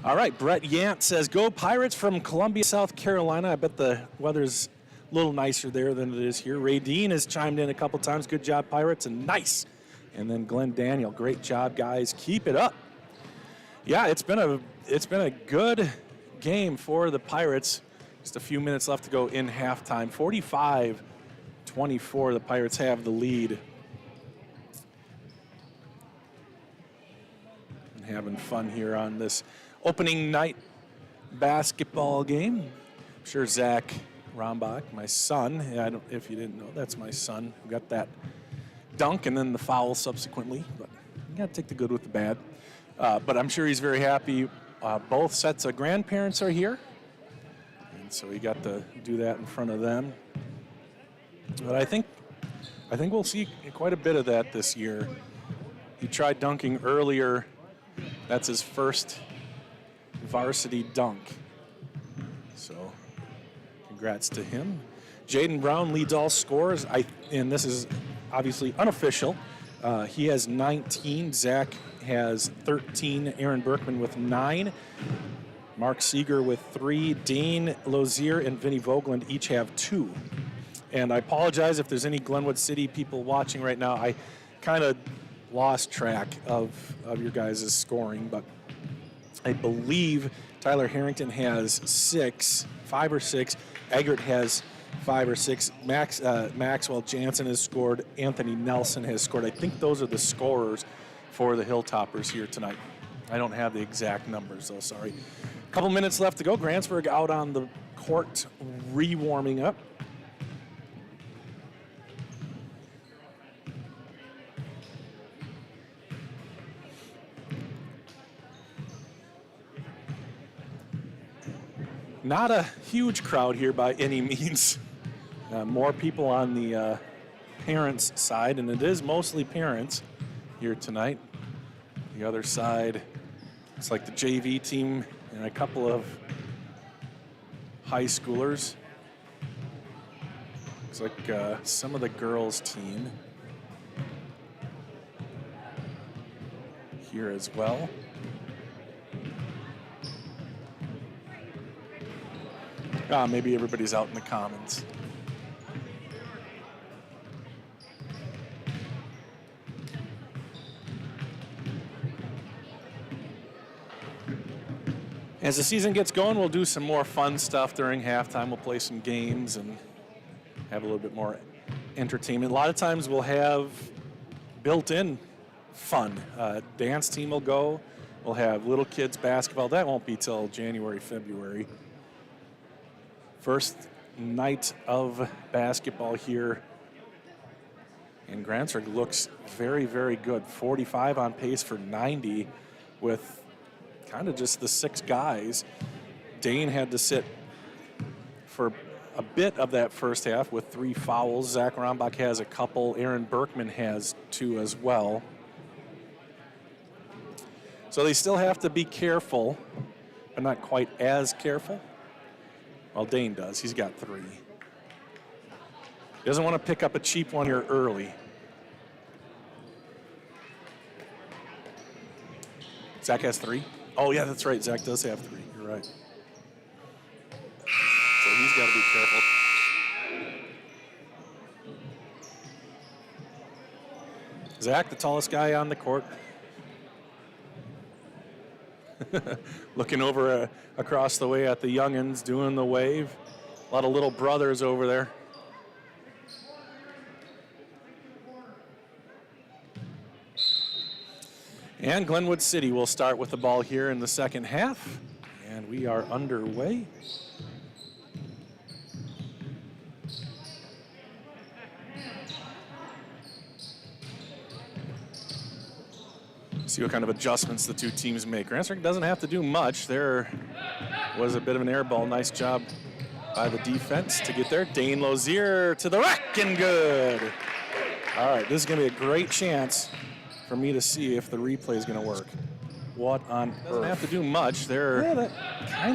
S1: All right, Brett Yant says, go Pirates from Columbia, South Carolina. I bet the weather's a little nicer there than it is here. Ray Dean has chimed in a couple times. Good job, Pirates, and nice. And then Glenn Daniel, great job, guys. Keep it up. Yeah, it's been a good game for the Pirates. Just a few minutes left to go in halftime. 45-24, the Pirates have the lead. And having fun here on this opening night basketball game. I'm sure Zach Rombach, my son, if you didn't know, that's my son who got that dunk and then the foul subsequently. But you got to take the good with the bad. But I'm sure he's very happy. Both sets of grandparents are here. And so he got to do that in front of them. But I think we'll see quite a bit of that this year. He tried dunking earlier. That's his first varsity dunk. So congrats to him. Jaden Brown leads all scorers. And this is obviously unofficial. He has 19. Zach has 13. Aaron Berkman with 9. Mark Seeger with 3. Dane Lozier and Vinny Vogeland each have 2. And I apologize if there's any Glenwood City people watching right now. I kind of lost track of your guys' scoring, but I believe Tyler Harrington has 5 or 6. Eggert has 5 or 6. Maxwell Jansen has scored. Anthony Nelson has scored. I think those are the scorers for the Hilltoppers here tonight. I don't have the exact numbers, though, sorry. A couple minutes left to go. Grantsburg out on the court re-warming up. Not a huge crowd here by any means. More people on the parents' side, and it is mostly parents here tonight. The other side, it's like the JV team and a couple of high schoolers. Looks like some of the girls' team here as well. Maybe everybody's out in the commons. As the season gets going, we'll do some more fun stuff during halftime. We'll play some games and have a little bit more entertainment. A lot of times we'll have built-in fun. Dance team will go. We'll have little kids basketball. That won't be till January, February. First night of basketball here. And Grantsburg looks very, very good. 45 on pace for 90 with kind of just the 6 guys. Dane had to sit for a bit of that first half with 3 fouls. Zach Rombach has a couple. Aaron Berkman has 2 as well. So they still have to be careful, but not quite as careful. Well, Dane does. He's got 3. He doesn't want to pick up a cheap one here early. Zach has 3. Oh, yeah, that's right. Zach does have 3. You're right. So he's got to be careful. Zach, the tallest guy on the court. Looking over across the way at the youngins doing the wave. A lot of little brothers over there. And Glenwood City will start with the ball here in the second half. And we are underway. See what kind of adjustments the two teams make. Grantsburg doesn't have to do much. There was a bit of an air ball. Nice job by the defense to get there. Dane Lozier to the rack and good. All right, this is going to be a great chance for me to see if the replay is going to work. What on earth? Doesn't have to do much. There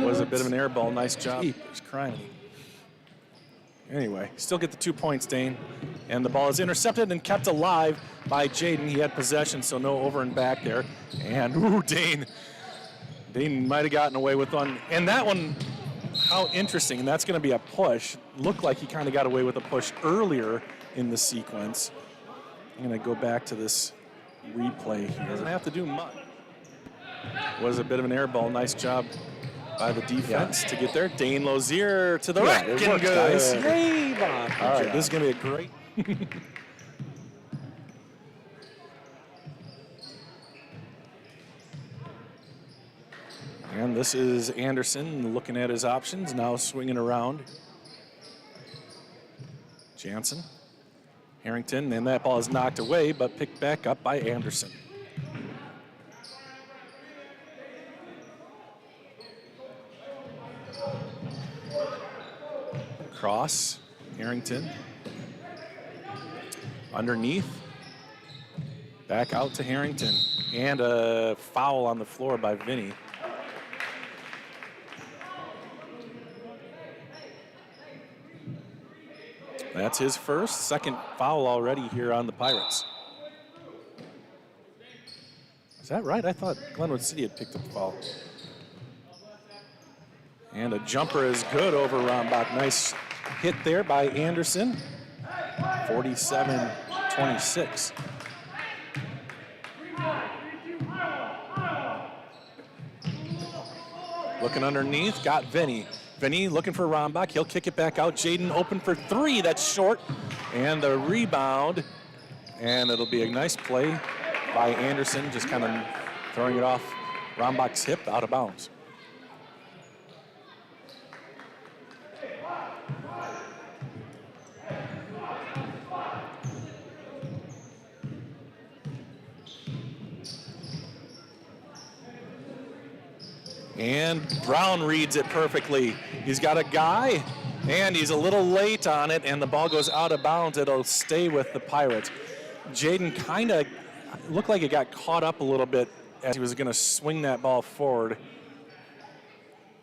S1: was a bit of an air ball. Nice job. He's crying. Anyway, still get the 2 points, Dane. And the ball is intercepted and kept alive by Jaden. He had possession, so no over and back there. And, Dane They might have gotten away with one. And that one, how interesting. And that's going to be a push. Looked like he kind of got away with a push earlier in the sequence. I'm going to go back to this replay here. Doesn't have to do much. Was a bit of an air ball. Nice job by the defense to get there. Dane Lozier to the rack and
S3: works,
S1: goes.
S3: guys.
S1: Yay, Bob. All right, this is going to be a great. And this is Anderson looking at his options, now swinging around. Jansen, Harrington, and that ball is knocked away, but picked back up by Anderson. Cross, Harrington. Underneath, back out to Harrington. And a foul on the floor by Vinny. That's his second foul already here on the Pirates. Is that right? I thought Glenwood City had picked up the foul. And a jumper is good over Rombach. Nice hit there by Anderson. 47-26. Looking underneath, got Vinny. Vinny looking for Rombach. He'll kick it back out. Jaden open for three. That's short. And the rebound. And it'll be a nice play by Anderson, just kind of throwing it off Rombach's hip out of bounds. And Brown reads it perfectly. He's got a guy, and he's a little late on it, and the ball goes out of bounds. It'll stay with the Pirates. Jaden kind of looked like it got caught up a little bit as he was going to swing that ball forward,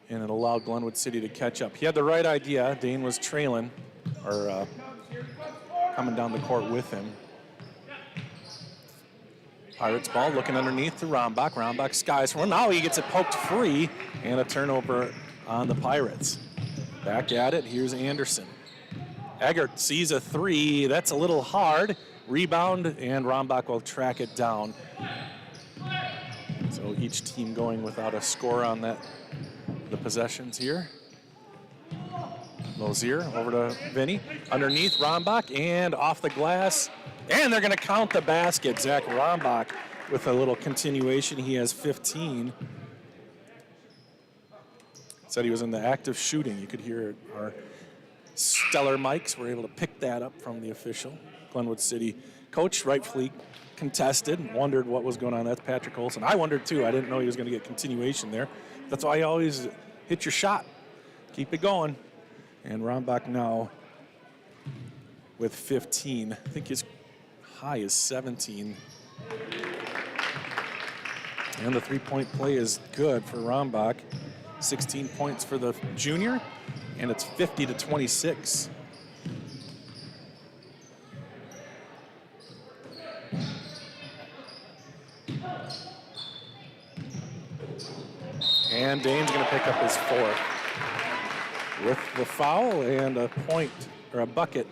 S1: and it allowed Glenwood City to catch up. He had the right idea. Dane was trailing, or coming down the court with him. Pirates ball looking underneath to Rombach. Rombach skies for him. Now he gets it poked free, and a turnover on the Pirates. Back at it, here's Anderson. Eggert sees a three. That's a little hard. Rebound, and Rombach will track it down. So each team going without a score on the possessions here. Lozier over to Vinny. Underneath Rombach, and off the glass. And they're going to count the basket. Zach Rombach with a little continuation. He has 15. Said he was in the act of shooting. You could hear our stellar mics were able to pick that up from the official. Glenwood City coach rightfully contested, wondered what was going on. That's Patrick Olson. I wondered too. I didn't know he was going to get continuation there. That's why you always hit your shot. Keep it going. And Rombach now with 15. I think his high is 17. And the three-point play is good for Rombach. 16 points for the junior, and it's 50-26. And Dane's going to pick up his fourth with the foul and a point, or a bucket.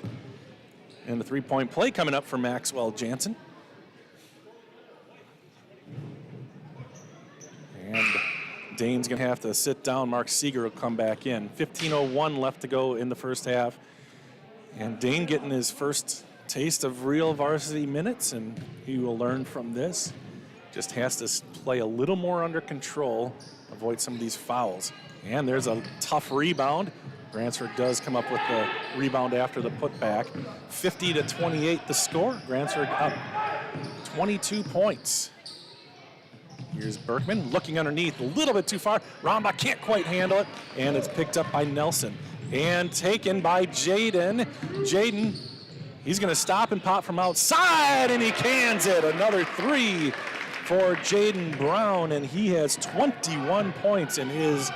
S1: And the three-point play coming up for Maxwell Jansen. And Dane's going to have to sit down. Mark Seeger will come back in. 15:01 left to go in the first half. And Dane getting his first taste of real varsity minutes, and he will learn from this. Just has to play a little more under control, avoid some of these fouls. And there's a tough rebound. Grantsburg does come up with the rebound after the putback. 50-28 the score. Grantsburg up 22 points. Here's Berkman looking underneath a little bit too far. Rombach can't quite handle it, and it's picked up by Nelson. And taken by Jaden. Jaden, he's going to stop and pop from outside, and he cans it. Another three for Jaden Brown, and he has 21 points in his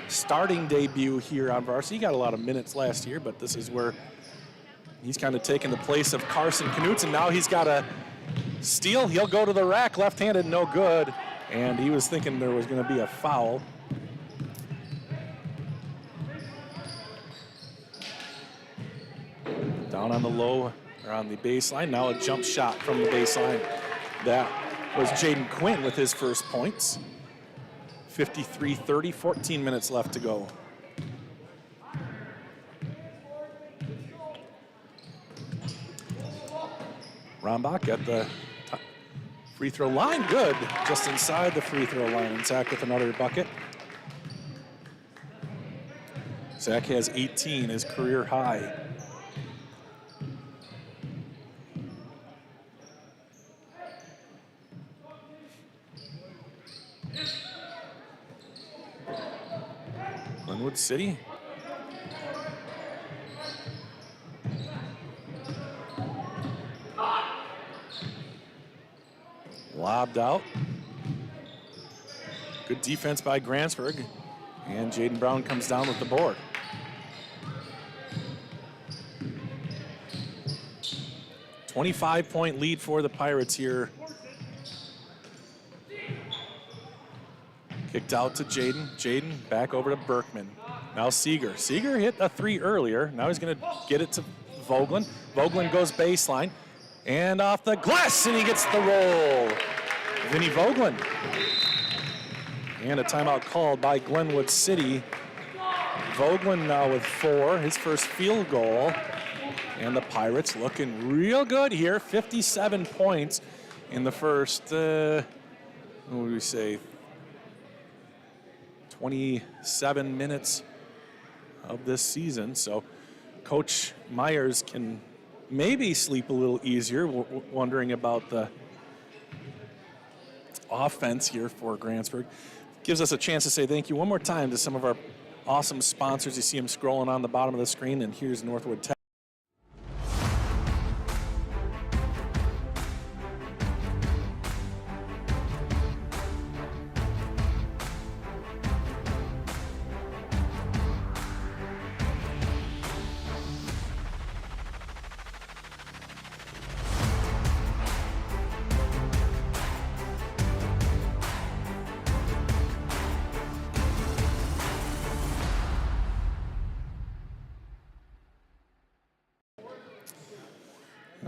S1: starting debut here on varsity. He got a lot of minutes last year, but this is where he's kind of taken the place of Carson Knutson. Now he's got a steal. He'll go to the rack, left-handed, no good. and he was thinking there was going to be a foul. Down on the low, or on the baseline. Now a jump shot from the baseline. That was Jaden Quinn with his first points. 53-30, 14 minutes left to go. Rombach at the free throw line, good. Just inside the free throw line, and Zach with another bucket. Zach has 18, his career high. Glenwood City. Lobbed out. Good defense by Grantsburg. And Jaden Brown comes down with the board. .25 lead for the Pirates here. Kicked out to Jaden. Jaden back over to Berkman. Now Seeger. Seeger hit a three earlier. Now he's going to get it to Vogelin. Vogelin goes baseline. And off the glass, and he gets the roll. Vinny Vogelin. And a timeout called by Glenwood City. Vogelin now with 4, his first field goal. And the Pirates looking real good here. 57 points in the first, what would we say, 27 minutes of this season. So Coach Myers can maybe sleep a little easier, wondering about the offense here for Grantsburg. Gives us a chance to say thank you one more time to some of our awesome sponsors. You see them scrolling on the bottom of the screen, and here's Northwood Tech.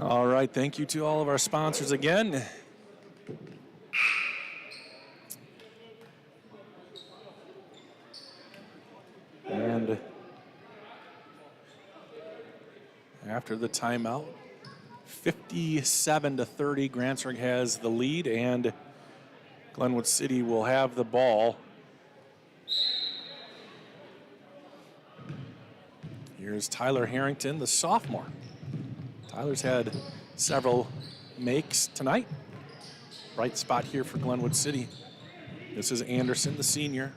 S1: All right, thank you to all of our sponsors again. And after the timeout, 57-30, Grantsburg has the lead, and Glenwood City will have the ball. Here's Tyler Harrington, the sophomore. Tyler's had several makes tonight. Bright spot here for Glenwood City. This is Anderson, the senior.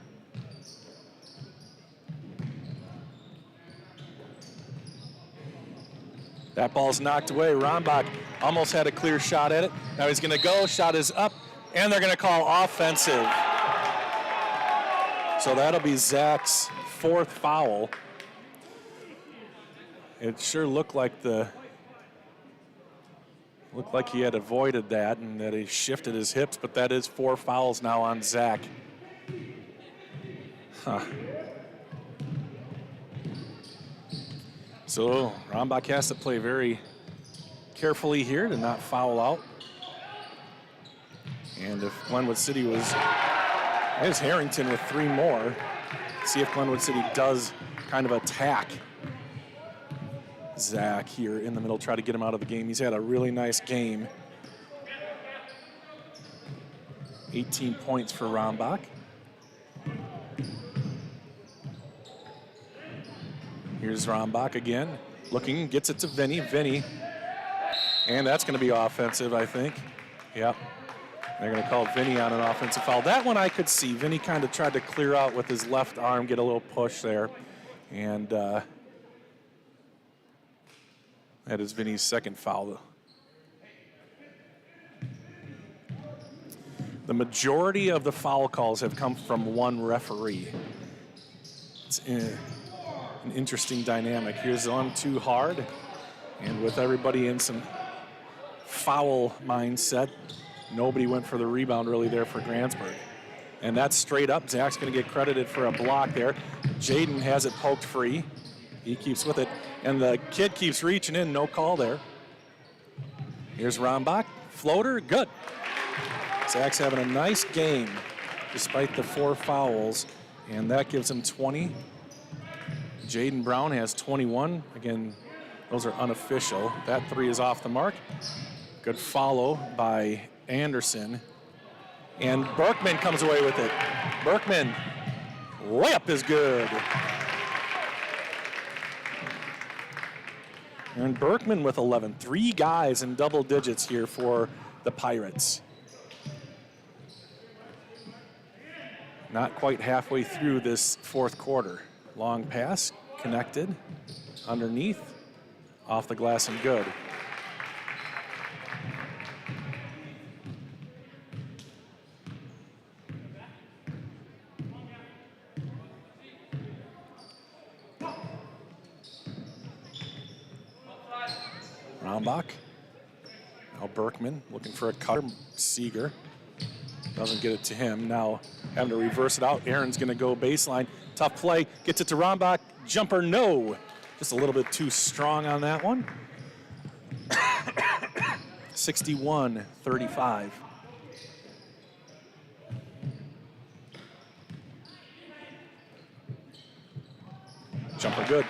S1: That ball's knocked away. Rombach almost had a clear shot at it. Now he's gonna go, shot is up, and they're gonna call offensive. So that'll be Zach's 4th foul. It sure looked like he had avoided that and that he shifted his hips, but that is 4 fouls now on Zach. So Rombach has to play very carefully here to not foul out. And if Glenwood City was, there's Harrington with 3 more. See if Glenwood City does kind of attack Zach here in the middle, try to get him out of the game. He's had a really nice game. 18 points for Rombach. Here's Rombach again, looking, gets it to Vinny. Vinny, and that's going to be offensive, I think. Yep. They're going to call Vinny on an offensive foul. That one I could see. Vinny kind of tried to clear out with his left arm, get a little push there. And that is Vinny's 2nd foul. The majority of the foul calls have come from one referee. It's an interesting dynamic. Here's on too hard, and with everybody in some foul mindset, Nobody went for the rebound really there for Grantsburg. And that's straight up. Zach's going to get credited for a block there. Jaden has it poked free. He keeps with it. And the kid keeps reaching in. No call there. Here's Rombach. Floater. Good. Zach's having a nice game despite the 4 fouls. And that gives him 20. Jaden Brown has 21. Again, those are unofficial. That 3 is off the mark. Good follow by Anderson. And Berkman comes away with it. Berkman, layup is good. And Berkman with 11. 3 guys in double digits here for the Pirates. Not quite halfway through this 4th quarter. Long pass, connected, underneath, off the glass and good. Rombach. Now Berkman looking for a cutter. Seeger doesn't get it to him. Now having to reverse it out. Aaron's going to go baseline. Tough play. Gets it to Rombach. Jumper, no. Just a little bit too strong on that one. 61-35. Jumper good.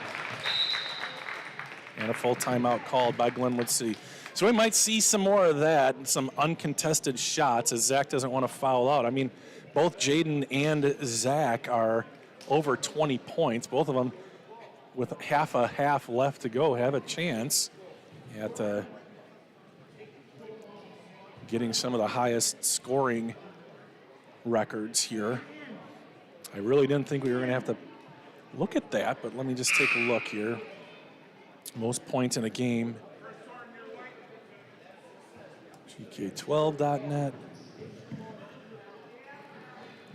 S1: And a full timeout called by Glenwood City. So we might see some more of that, some uncontested shots as Zach doesn't want to foul out. I mean, both Jaden and Zach are over 20 points. Both of them with half a half left to go have a chance at getting some of the highest scoring records here. I really didn't think we were going to have to look at that, but let me just take a look here. Most points in a game. GK12.net.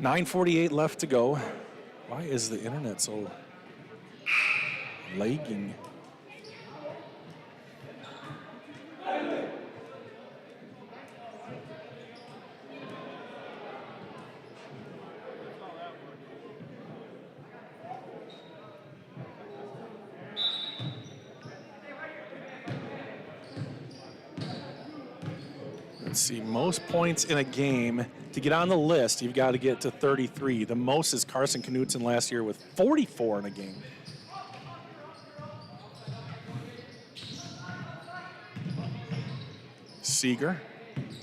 S1: 9:48 left to go. Why is the internet so lagging? Let's see, most points in a game. To get on the list, you've got to get to 33. The most is Carson Knutson last year with 44 in a game. Seeger,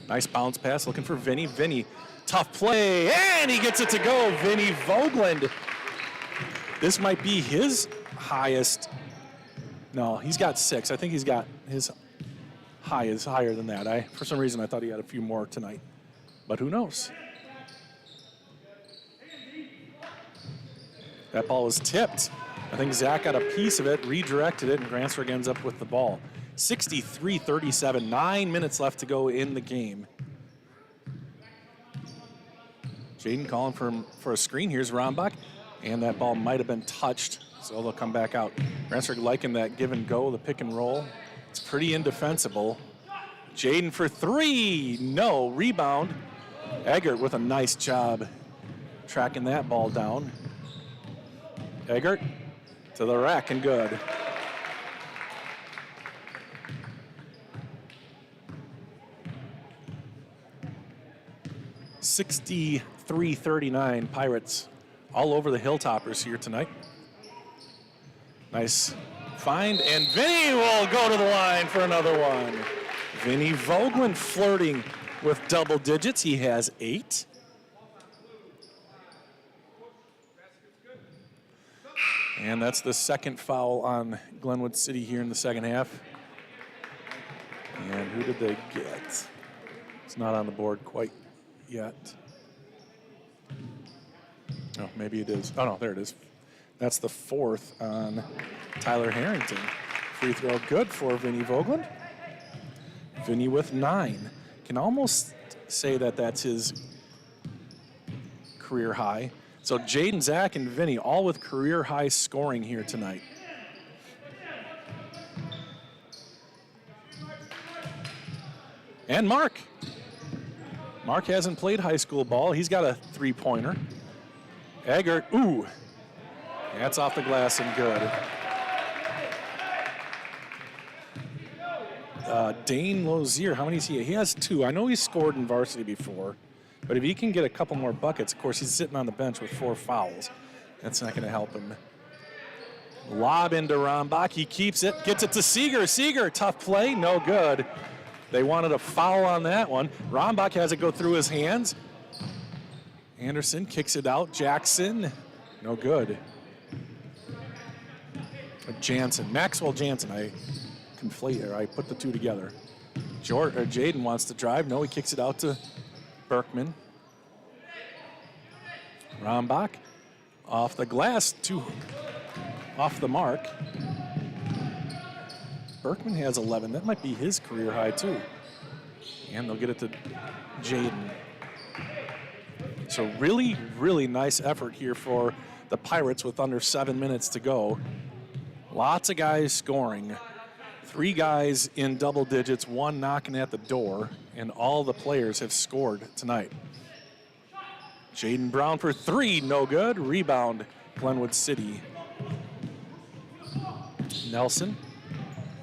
S1: nice bounce pass, looking for Vinny. Vinny, tough play, and he gets it to go. Vinny Vogland. This might be his highest. No, he's got 6. I think he's got his high is higher than that. For some reason, I thought he had a few more tonight, but who knows? That ball was tipped. I think Zach got a piece of it, redirected it, and Grantsburg ends up with the ball. 63-37, 9 minutes left to go in the game. Jaden calling for a screen. Here's Rombach, and that ball might have been touched, so they'll come back out. Grantsburg liking that give and go, the pick and roll. It's pretty indefensible. Jaden for 3, no, rebound. Eggert with a nice job tracking that ball down. Eggert to the rack and good. (63-39) Pirates all over the Hilltoppers here tonight. Nice find, and Vinny will go to the line for another one. Vinny Vogland flirting with double digits. He has 8. And that's the second foul on Glenwood City here in the second half. And who did they get? It's not on the board quite yet. Oh, maybe it is. Oh, no, there it is. That's the 4th on Tyler Harrington. Free throw good for Vinny Vogland. Vinny with 9. Can almost say that that's his career high. So Jaden, Zach, and Vinny all with career high scoring here tonight. And Mark. Mark hasn't played high school ball. He's got a three-pointer. Eggert, ooh. That's off the glass and good. Dane Lozier, how many is he? He has 2. I know he's scored in varsity before, but if he can get a couple more buckets, of course, he's sitting on the bench with 4 fouls. That's not going to help him. Lob into Rombach. He keeps it, gets it to Seeger. Seeger, tough play, no good. They wanted a foul on that one. Rombach has it go through his hands. Anderson kicks it out. Jackson, no good. Jansen, Maxwell Jansen. I put the two together. Jaden wants to drive. No, he kicks it out to Berkman. Rombach off the glass, off the mark. Berkman has 11. That might be his career high too. And they'll get it to Jaden. So really, really nice effort here for the Pirates with under 7 minutes to go. Lots of guys scoring. 3 guys in double digits, 1 knocking at the door, and all the players have scored tonight. Jaden Brown for 3, no good. Rebound, Glenwood City. Nelson,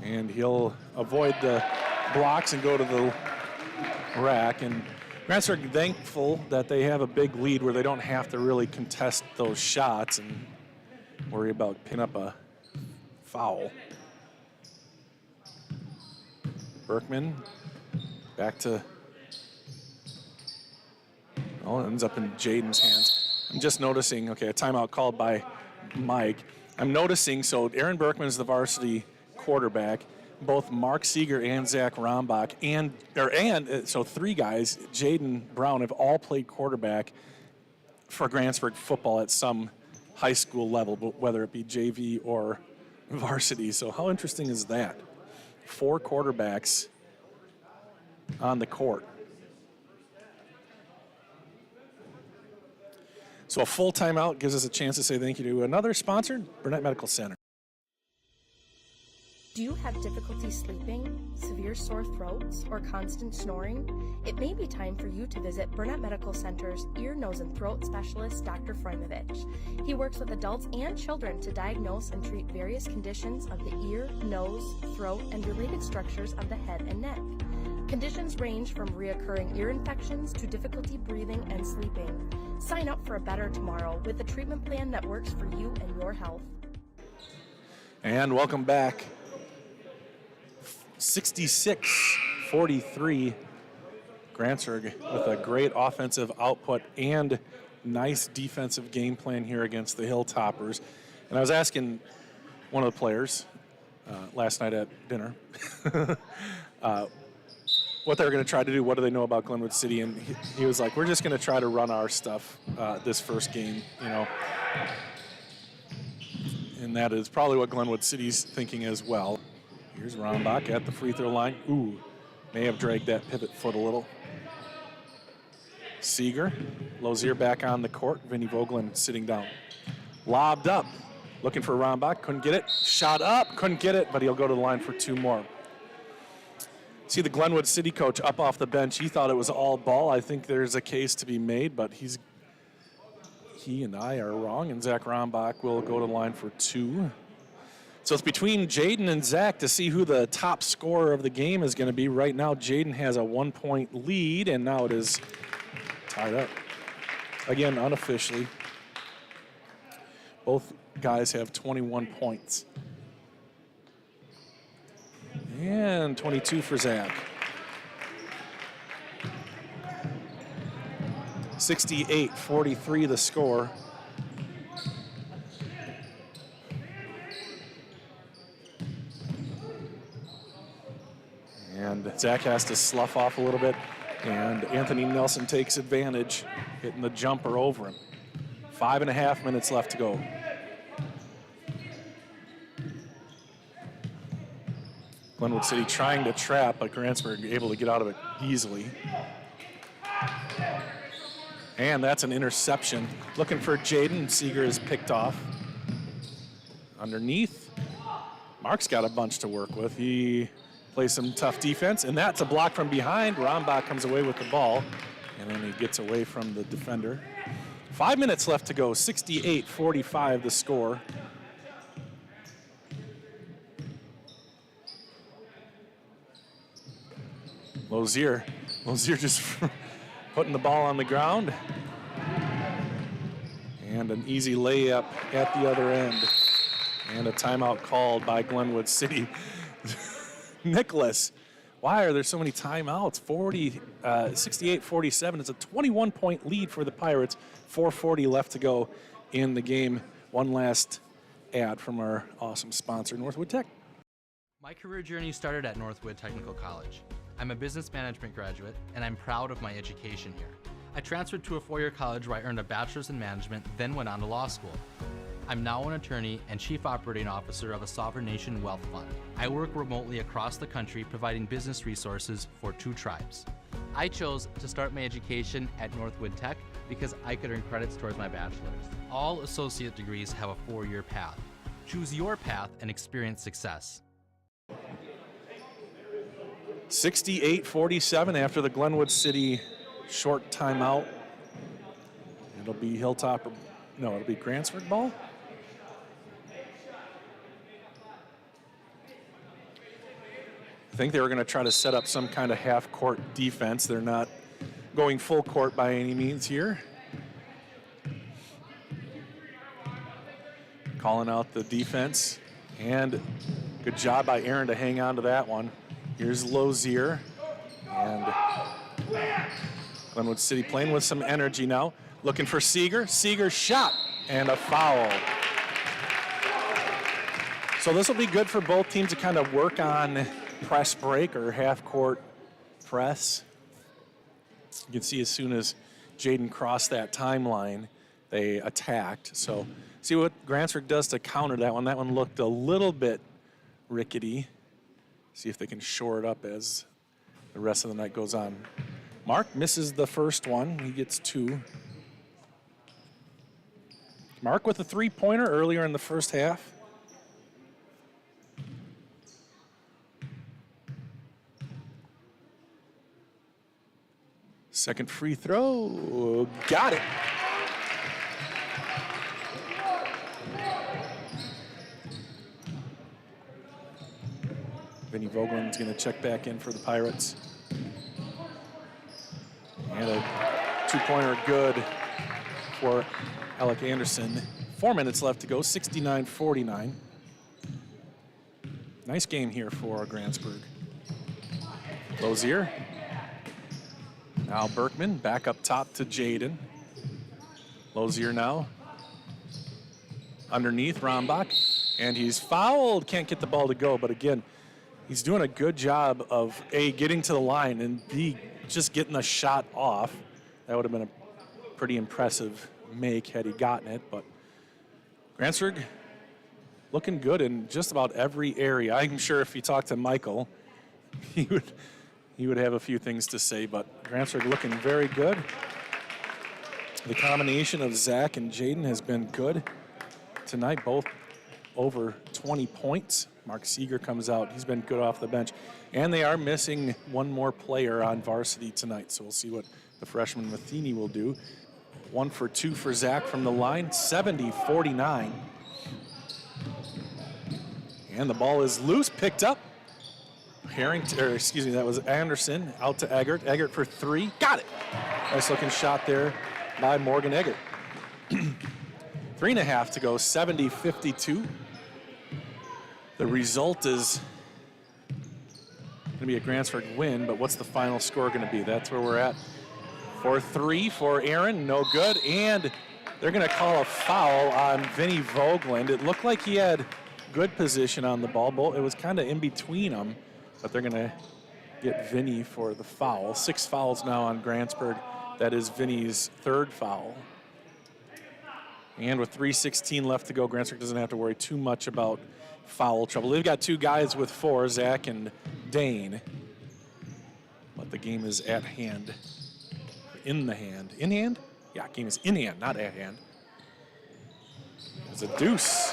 S1: and he'll avoid the blocks and go to the rack. And Grantsburg thankful that they have a big lead where they don't have to really contest those shots and worry about picking up a foul. Berkman back to, oh, it ends up in Jaden's hands. I'm just noticing, okay, a timeout called by Mike. I'm noticing, so Aaron Berkman is the varsity quarterback. Both Mark Seeger and Zach Rombach, so 3 guys, Jaden Brown, have all played quarterback for Grantsburg football at some high school level, but whether it be JV or varsity. So how interesting is that? 4 quarterbacks on the court. So a full timeout gives us a chance to say thank you to another sponsor, Burnett Medical Center.
S4: Do you have difficulty sleeping, severe sore throats, or constant snoring? It may be time for you to visit Burnett Medical Center's ear, nose, and throat specialist, Dr. Frojmovich. He works with adults and children to diagnose and treat various conditions of the ear, nose, throat, and related structures of the head and neck. Conditions range from reoccurring ear infections to difficulty breathing and sleeping. Sign up for a better tomorrow with a treatment plan that works for you and your health.
S1: And welcome back. 66-43, Grantsburg with a great offensive output and nice defensive game plan here against the Hilltoppers. And I was asking one of the players last night at dinner what they were going to try to do, what do they know about Glenwood City, and he was like, we're just going to try to run our stuff this first game, you know. And that is probably what Glenwood City's thinking as well. Here's Rombach at the free throw line. Ooh, may have dragged that pivot foot a little. Seeger, Lozier back on the court. Vinny Vogelin sitting down. Lobbed up, looking for Rombach, couldn't get it. Shot up, couldn't get it, but he'll go to the line for 2 more. See the Glenwood City coach up off the bench. He thought it was all ball. I think there's a case to be made, but he and I are wrong, and Zach Rombach will go to the line for 2. So it's between Jaden and Zach to see who the top scorer of the game is going to be. Right now, Jaden has a 1-point lead, and now it is tied up. Again, unofficially. Both guys have 21 points. And 22 for Zach. 68-43 the score. And Zach has to slough off a little bit, and Anthony Nelson takes advantage, hitting the jumper over him. 5.5 minutes left to go. Glenwood City trying to trap, but Grantsburg able to get out of it easily. And that's an interception. Looking for Jaden. Seeger is picked off. Underneath, Mark's got a bunch to work with. He plays some tough defense, and that's a block from behind. Rombach comes away with the ball, And then he gets away from the defender. 5 minutes left to go, 68-45 the score. Lozier just putting the ball on the ground. And an easy layup at the other end. And a timeout called by Glenwood City. Nicholas, why are there so many timeouts? 68-47. It's a 21-point lead for the Pirates. 4:40 left to go in the game. One last ad from our awesome sponsor, Northwood Tech.
S5: My career journey started at Northwood Technical College. I'm a business management graduate, and I'm proud of my education here. I transferred to a four-year college where I earned a bachelor's in management, then went on to law school. I'm now an attorney and chief operating officer of a sovereign nation wealth fund. I work remotely across the country providing business resources for 2 tribes. I chose to start my education at Northwood Tech because I could earn credits towards my bachelor's. All associate degrees have a 4-year path. Choose your path and experience success.
S1: 68-47 after the Glenwood City short timeout. It'll be Hilltop, no, it'll be Grantsburg ball. I think they were going to try to set up some kind of half-court defense. They're not going full court by any means here. Calling out the defense, and good job by Aaron to hang on to that one. Here's Lozier, and Glenwood City playing with some energy now. Looking for Seeger. Seeger's shot, and a foul. So this will be good for both teams to kind of work on press break or half-court press. You can see as soon as Jaden crossed that timeline, they attacked. So see what Grantsburg does to counter that one. That one looked a little bit rickety. See if they can shore it up as the rest of the night goes on. Mark misses the first one. He gets 2. Mark with a 3-pointer earlier in the first half. Second free throw, got it. Vinny Vogelin's gonna check back in for the Pirates. And a 2-pointer good for Alec Anderson. 4 minutes left to go, 69-49. Nice game here for Grantsburg. Lozier. Now Berkman back up top to Jaden. Lozier now. Underneath Rombach. And he's fouled. Can't get the ball to go, but again, he's doing a good job of A, getting to the line, and B, just getting the shot off. That would have been a pretty impressive make had he gotten it, but Grantsburg looking good in just about every area. I'm sure if you talk to Michael, he would have a few things to say, but Grantsburg looking very good. The combination of Zach and Jaden has been good tonight, both over 20 points. Mark Seeger comes out. He's been good off the bench. And they are missing one more player on varsity tonight, so we'll see what the freshman Matheny will do. 1 for 2 for Zach from the line, 70-49. And the ball is loose, picked up. That was Anderson out to Eggert. Eggert for 3, got it. Nice looking shot there by Morgan Eggert. 3.5 to go, 70-52. The result is going to be a Grantsburg win, but what's the final score going to be? That's where we're at. 4-3 for Aaron, no good, and they're going to call a foul on Vinny Vogeland. It looked like he had good position on the ball. It was kind of in between them, but they're going to get Vinny for the foul. 6 fouls now on Grantsburg. That is Vinny's 3rd foul. And with 3:16 left to go, Grantsburg doesn't have to worry too much about foul trouble. They've got 2 guys with 4, Zach and Dane. But the game is at hand. In the hand. In hand? Yeah, game is in hand, not at hand. There's a deuce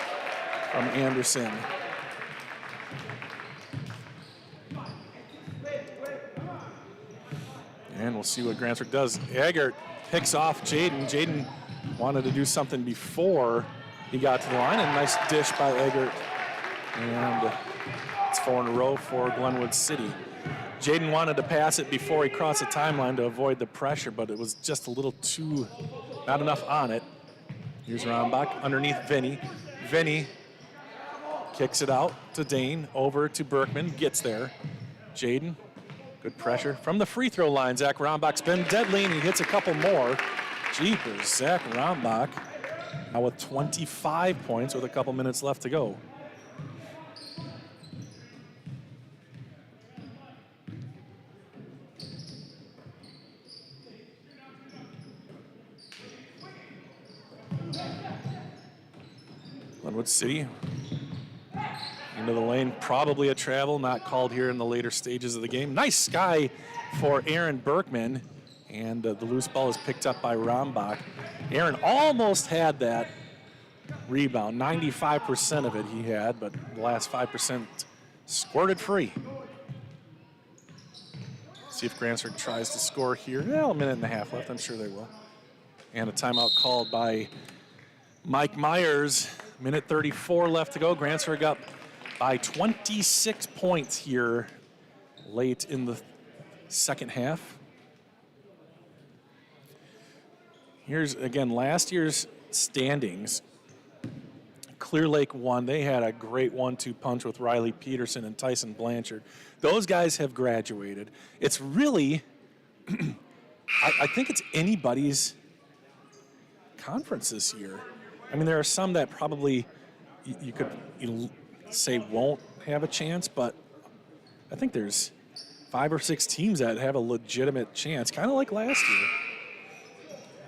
S1: from Anderson. And we'll see what Grantsburg does. Eggert picks off Jaden. Jaden wanted to do something before he got to the line. A nice dish by Eggert. And it's 4 in a row for Glenwood City. Jaden wanted to pass it before he crossed the timeline to avoid the pressure, but it was just a little too, not enough on it. Here's Rombach underneath Vinny. Vinny kicks it out to Dane, over to Berkman, gets there. Jaden, good pressure from the free throw line. Zach Rombach's been deadly, and he hits a couple more. Jeepers, Zach Rombach now with 25 points with a couple minutes left to go. Glenwood City into the lane, probably a travel, not called here in the later stages of the game. Nice sky for Aaron Berkman, and the loose ball is picked up by Rombach. Aaron almost had that rebound, 95% of it he had, but the last 5% squirted free. See if Grantsburg tries to score here. Well, a minute and a half left, I'm sure they will. And a timeout called by Mike Myers. Minute 34 left to go. Grantsburg up by 26 points here late in the second half. Here's, again, last year's standings. Clear Lake won. They had a great 1-2 punch with Riley Peterson and Tyson Blanchard. Those guys have graduated. It's really, I think it's anybody's conference this year. I mean, there are some that probably you could say won't have a chance, but I think there's 5 or 6 teams that have a legitimate chance, kind of like last year.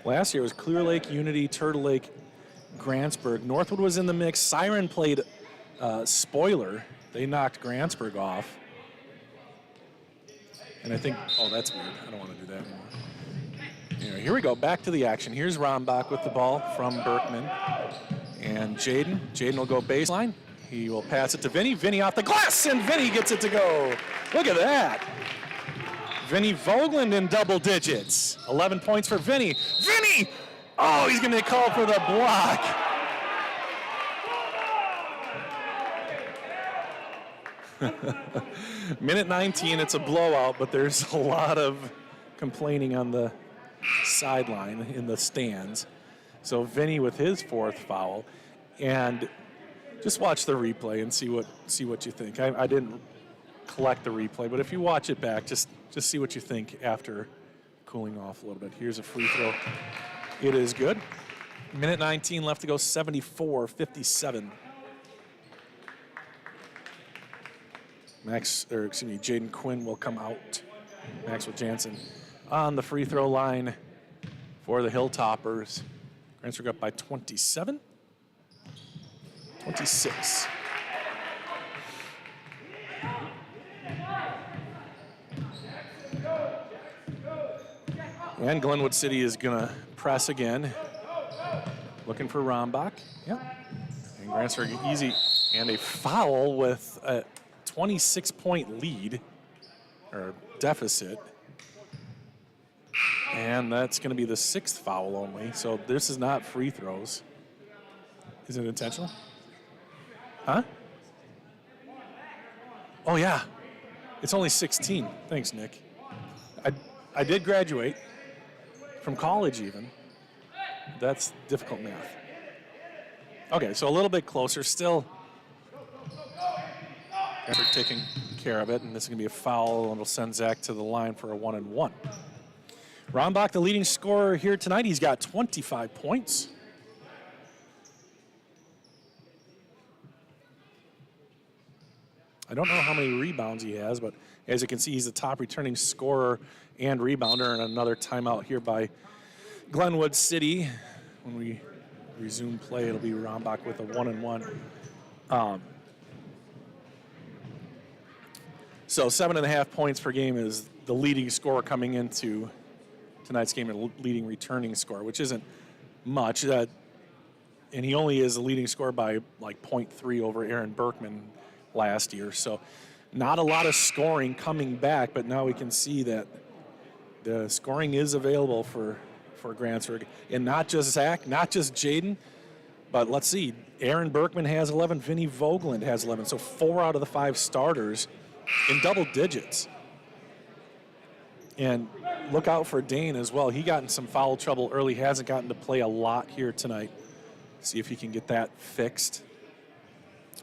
S1: Last year it was Clear Lake, Unity, Turtle Lake, Grantsburg. Northwood was in the mix. Siren played spoiler. They knocked Grantsburg off. And I think, oh, that's weird. I don't want to do that anymore. Anyway, here we go, back to the action. Here's Rombach with the ball from Berkman. And Jaden. Jaden will go baseline. He will pass it to Vinny. Vinny off the glass, and Vinny gets it to go. Look at that. Vinny Vogeland in double digits. 11 points for Vinny. Vinny! Oh, he's going to call for the block. Minute 19, it's a blowout, but there's a lot of complaining on the sideline in the stands. So Vinny with his 4th foul, and just watch the replay and see what you think. I didn't collect the replay, but if you watch it back, just see what you think after cooling off a little bit. Here's a free throw. It is good. Minute 19 left to go, 74-57. Jaden Quinn will come out. Maxwell Jansen on the free throw line for the Hilltoppers. Grantsburg up by 27. 26. And Glenwood City is going to press again. Looking for Rombach. Yep. And Grantsburg easy. And a foul with a 26-point lead, or deficit. And that's going to be the 6th foul only. So this is not free throws. Is it intentional? Huh? Oh, yeah. It's only 16. Thanks, Nick. I did graduate from college even. That's difficult math. Okay, so a little bit closer. Still taking care of it, and this is going to be a foul, and it'll send Zach to the line for a 1-and-1. Rombach, the leading scorer here tonight. He's got 25 points. I don't know how many rebounds he has, but as you can see, he's the top returning scorer and rebounder. And another timeout here by Glenwood City. When we resume play, it'll be Rombach with a 1-and-1. So 7.5 points per game is the leading scorer coming into tonight's game, and leading returning scorer, which isn't much. And he only is the leading scorer by like 0.3 over Aaron Berkman last year. So not a lot of scoring coming back, but now we can see that The scoring is available for Grantsburg. And not just Zach, not just Jaden, but let's see. Aaron Berkman has 11. Vinny Vogeland has 11. So 4 out of the 5 starters in double digits. And look out for Dane as well. He got in some foul trouble early. Hasn't gotten to play a lot here tonight. See if he can get that fixed.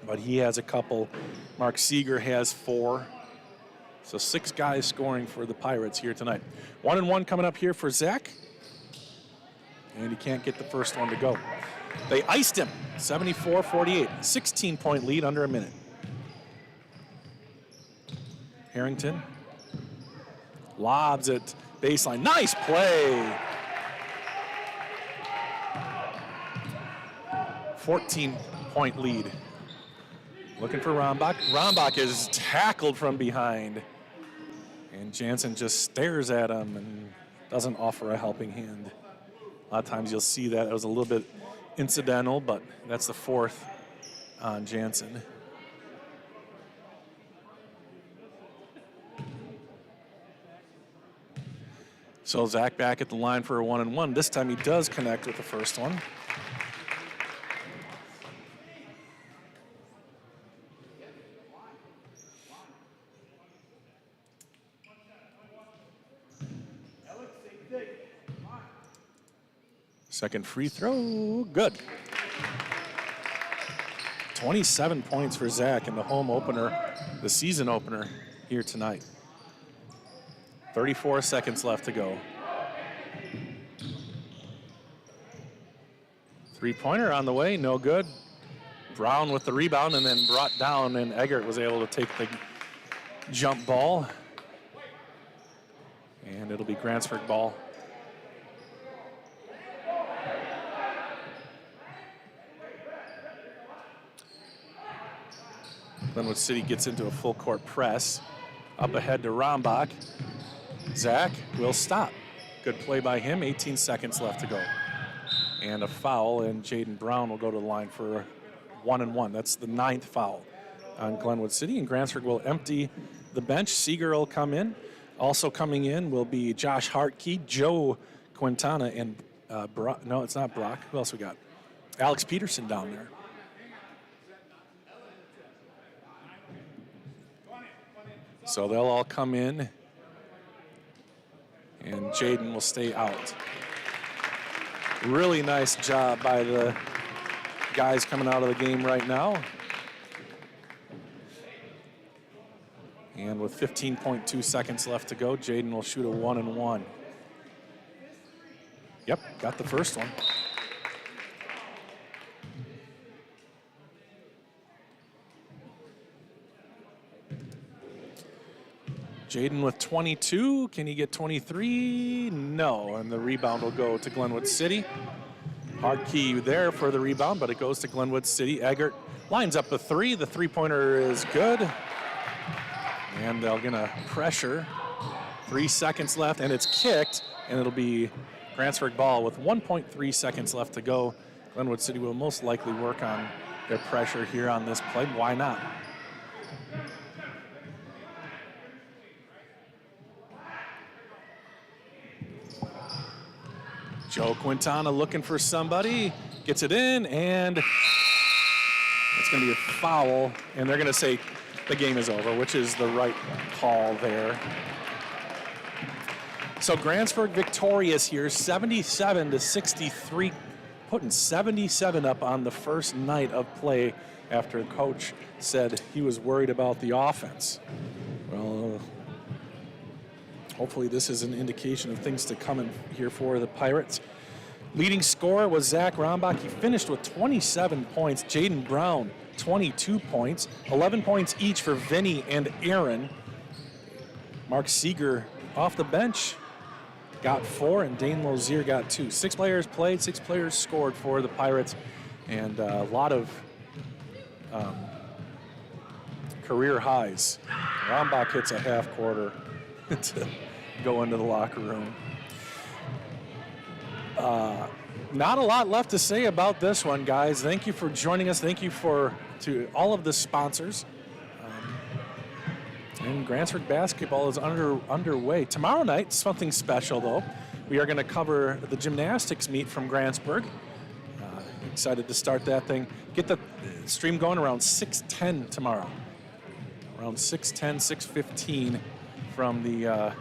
S1: But he has a couple. Mark Seeger has 4. So 6 guys scoring for the Pirates here tonight. 1-1 coming up here for Zach. And he can't get the first one to go. They iced him, 74-48. 16-point lead under a minute. Harrington lobs it baseline. Nice play. 14-point lead. Looking for Rombach. Rombach is tackled from behind. And Jansen just stares at him and doesn't offer a helping hand. A lot of times you'll see that. It was a little bit incidental, but that's the 4th on Jansen. So Zach back at the line for a 1-1. This time he does connect with the first one. Second free throw, good. 27 points for Zach in the home opener, the season opener here tonight. 34 seconds left to go. Three-pointer on the way, no good. Brown with the rebound and then brought down, and Eggert was able to take the jump ball. And it'll be Grantsburg ball. Glenwood City gets into a full court press. Up ahead to Rombach. Zach will stop. Good play by him, 18 seconds left to go. And a foul, and Jaden Brown will go to the line for 1-1. That's the 9th foul on Glenwood City, and Grantsburg will empty the bench. Seeger will come in. Also coming in will be Josh Hartkey, Joe Quintana, and no, it's not Brock. Who else we got? Alex Peterson down there. So they'll all come in, and Jaden will stay out. Really nice job by the guys coming out of the game right now. And with 15.2 seconds left to go, Jaden will shoot a 1-1. Yep, got the first one. Jaden with 22. Can he get 23? No, and the rebound will go to Glenwood City. Hartkey there for the rebound, but it goes to Glenwood City. Eggert lines up a 3. The three-pointer is good. And they're gonna pressure. 3 seconds left, and it's kicked, and it'll be Grantsburg ball with 1.3 seconds left to go. Glenwood City will most likely work on their pressure here on this play. Why not? Joe Quintana looking for somebody, gets it in, and it's going to be a foul, and they're going to say the game is over, which is the right call there. So Grantsburg victorious here, 77-63, putting 77 up on the first night of play after coach said he was worried about the offense. Well, hopefully this is an indication of things to come in here for the Pirates. Leading scorer was Zach Rombach. He finished with 27 points. Jaden Brown, 22 points. 11 points each for Vinny and Aaron. Mark Seeger off the bench got 4, and Dane Lozier got 2. 6 players played, 6 players scored for the Pirates, and a lot of career highs. Rombach hits a half quarter to go into the locker room. Not a lot left to say about this one, guys. Thank you for joining us. Thank you to all of the sponsors. And Grantsburg basketball is underway. Tomorrow night, something special though. We are going to cover the gymnastics meet from Grantsburg. Excited to start that thing. Get the stream going around 6:10 tomorrow. Around 6:10, 6:15 from the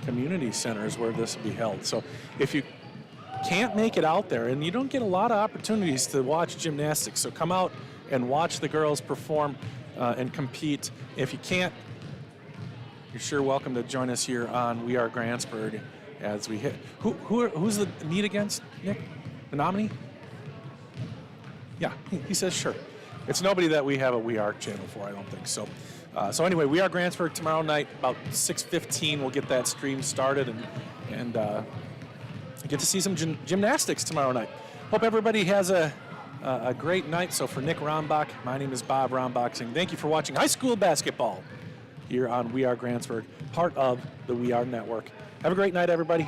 S1: community centers where this will be held. So if you can't make it out there, and you don't get a lot of opportunities to watch gymnastics, so come out and watch the girls perform and compete. If you can't, you're sure welcome to join us here on We Are Grantsburg as we hit. Who's the meet against, Nick? The nominee? Yeah, he says sure. It's nobody that we have a We Are channel for, I don't think. So so anyway, We Are Grantsburg tomorrow night, about 6:15. We'll get that stream started and get to see some gymnastics tomorrow night. Hope everybody has a great night. So for Nick Rombach, my name is Bob Rombach, saying thank you for watching high school basketball here on We Are Grantsburg, part of the We Are Network. Have a great night, everybody.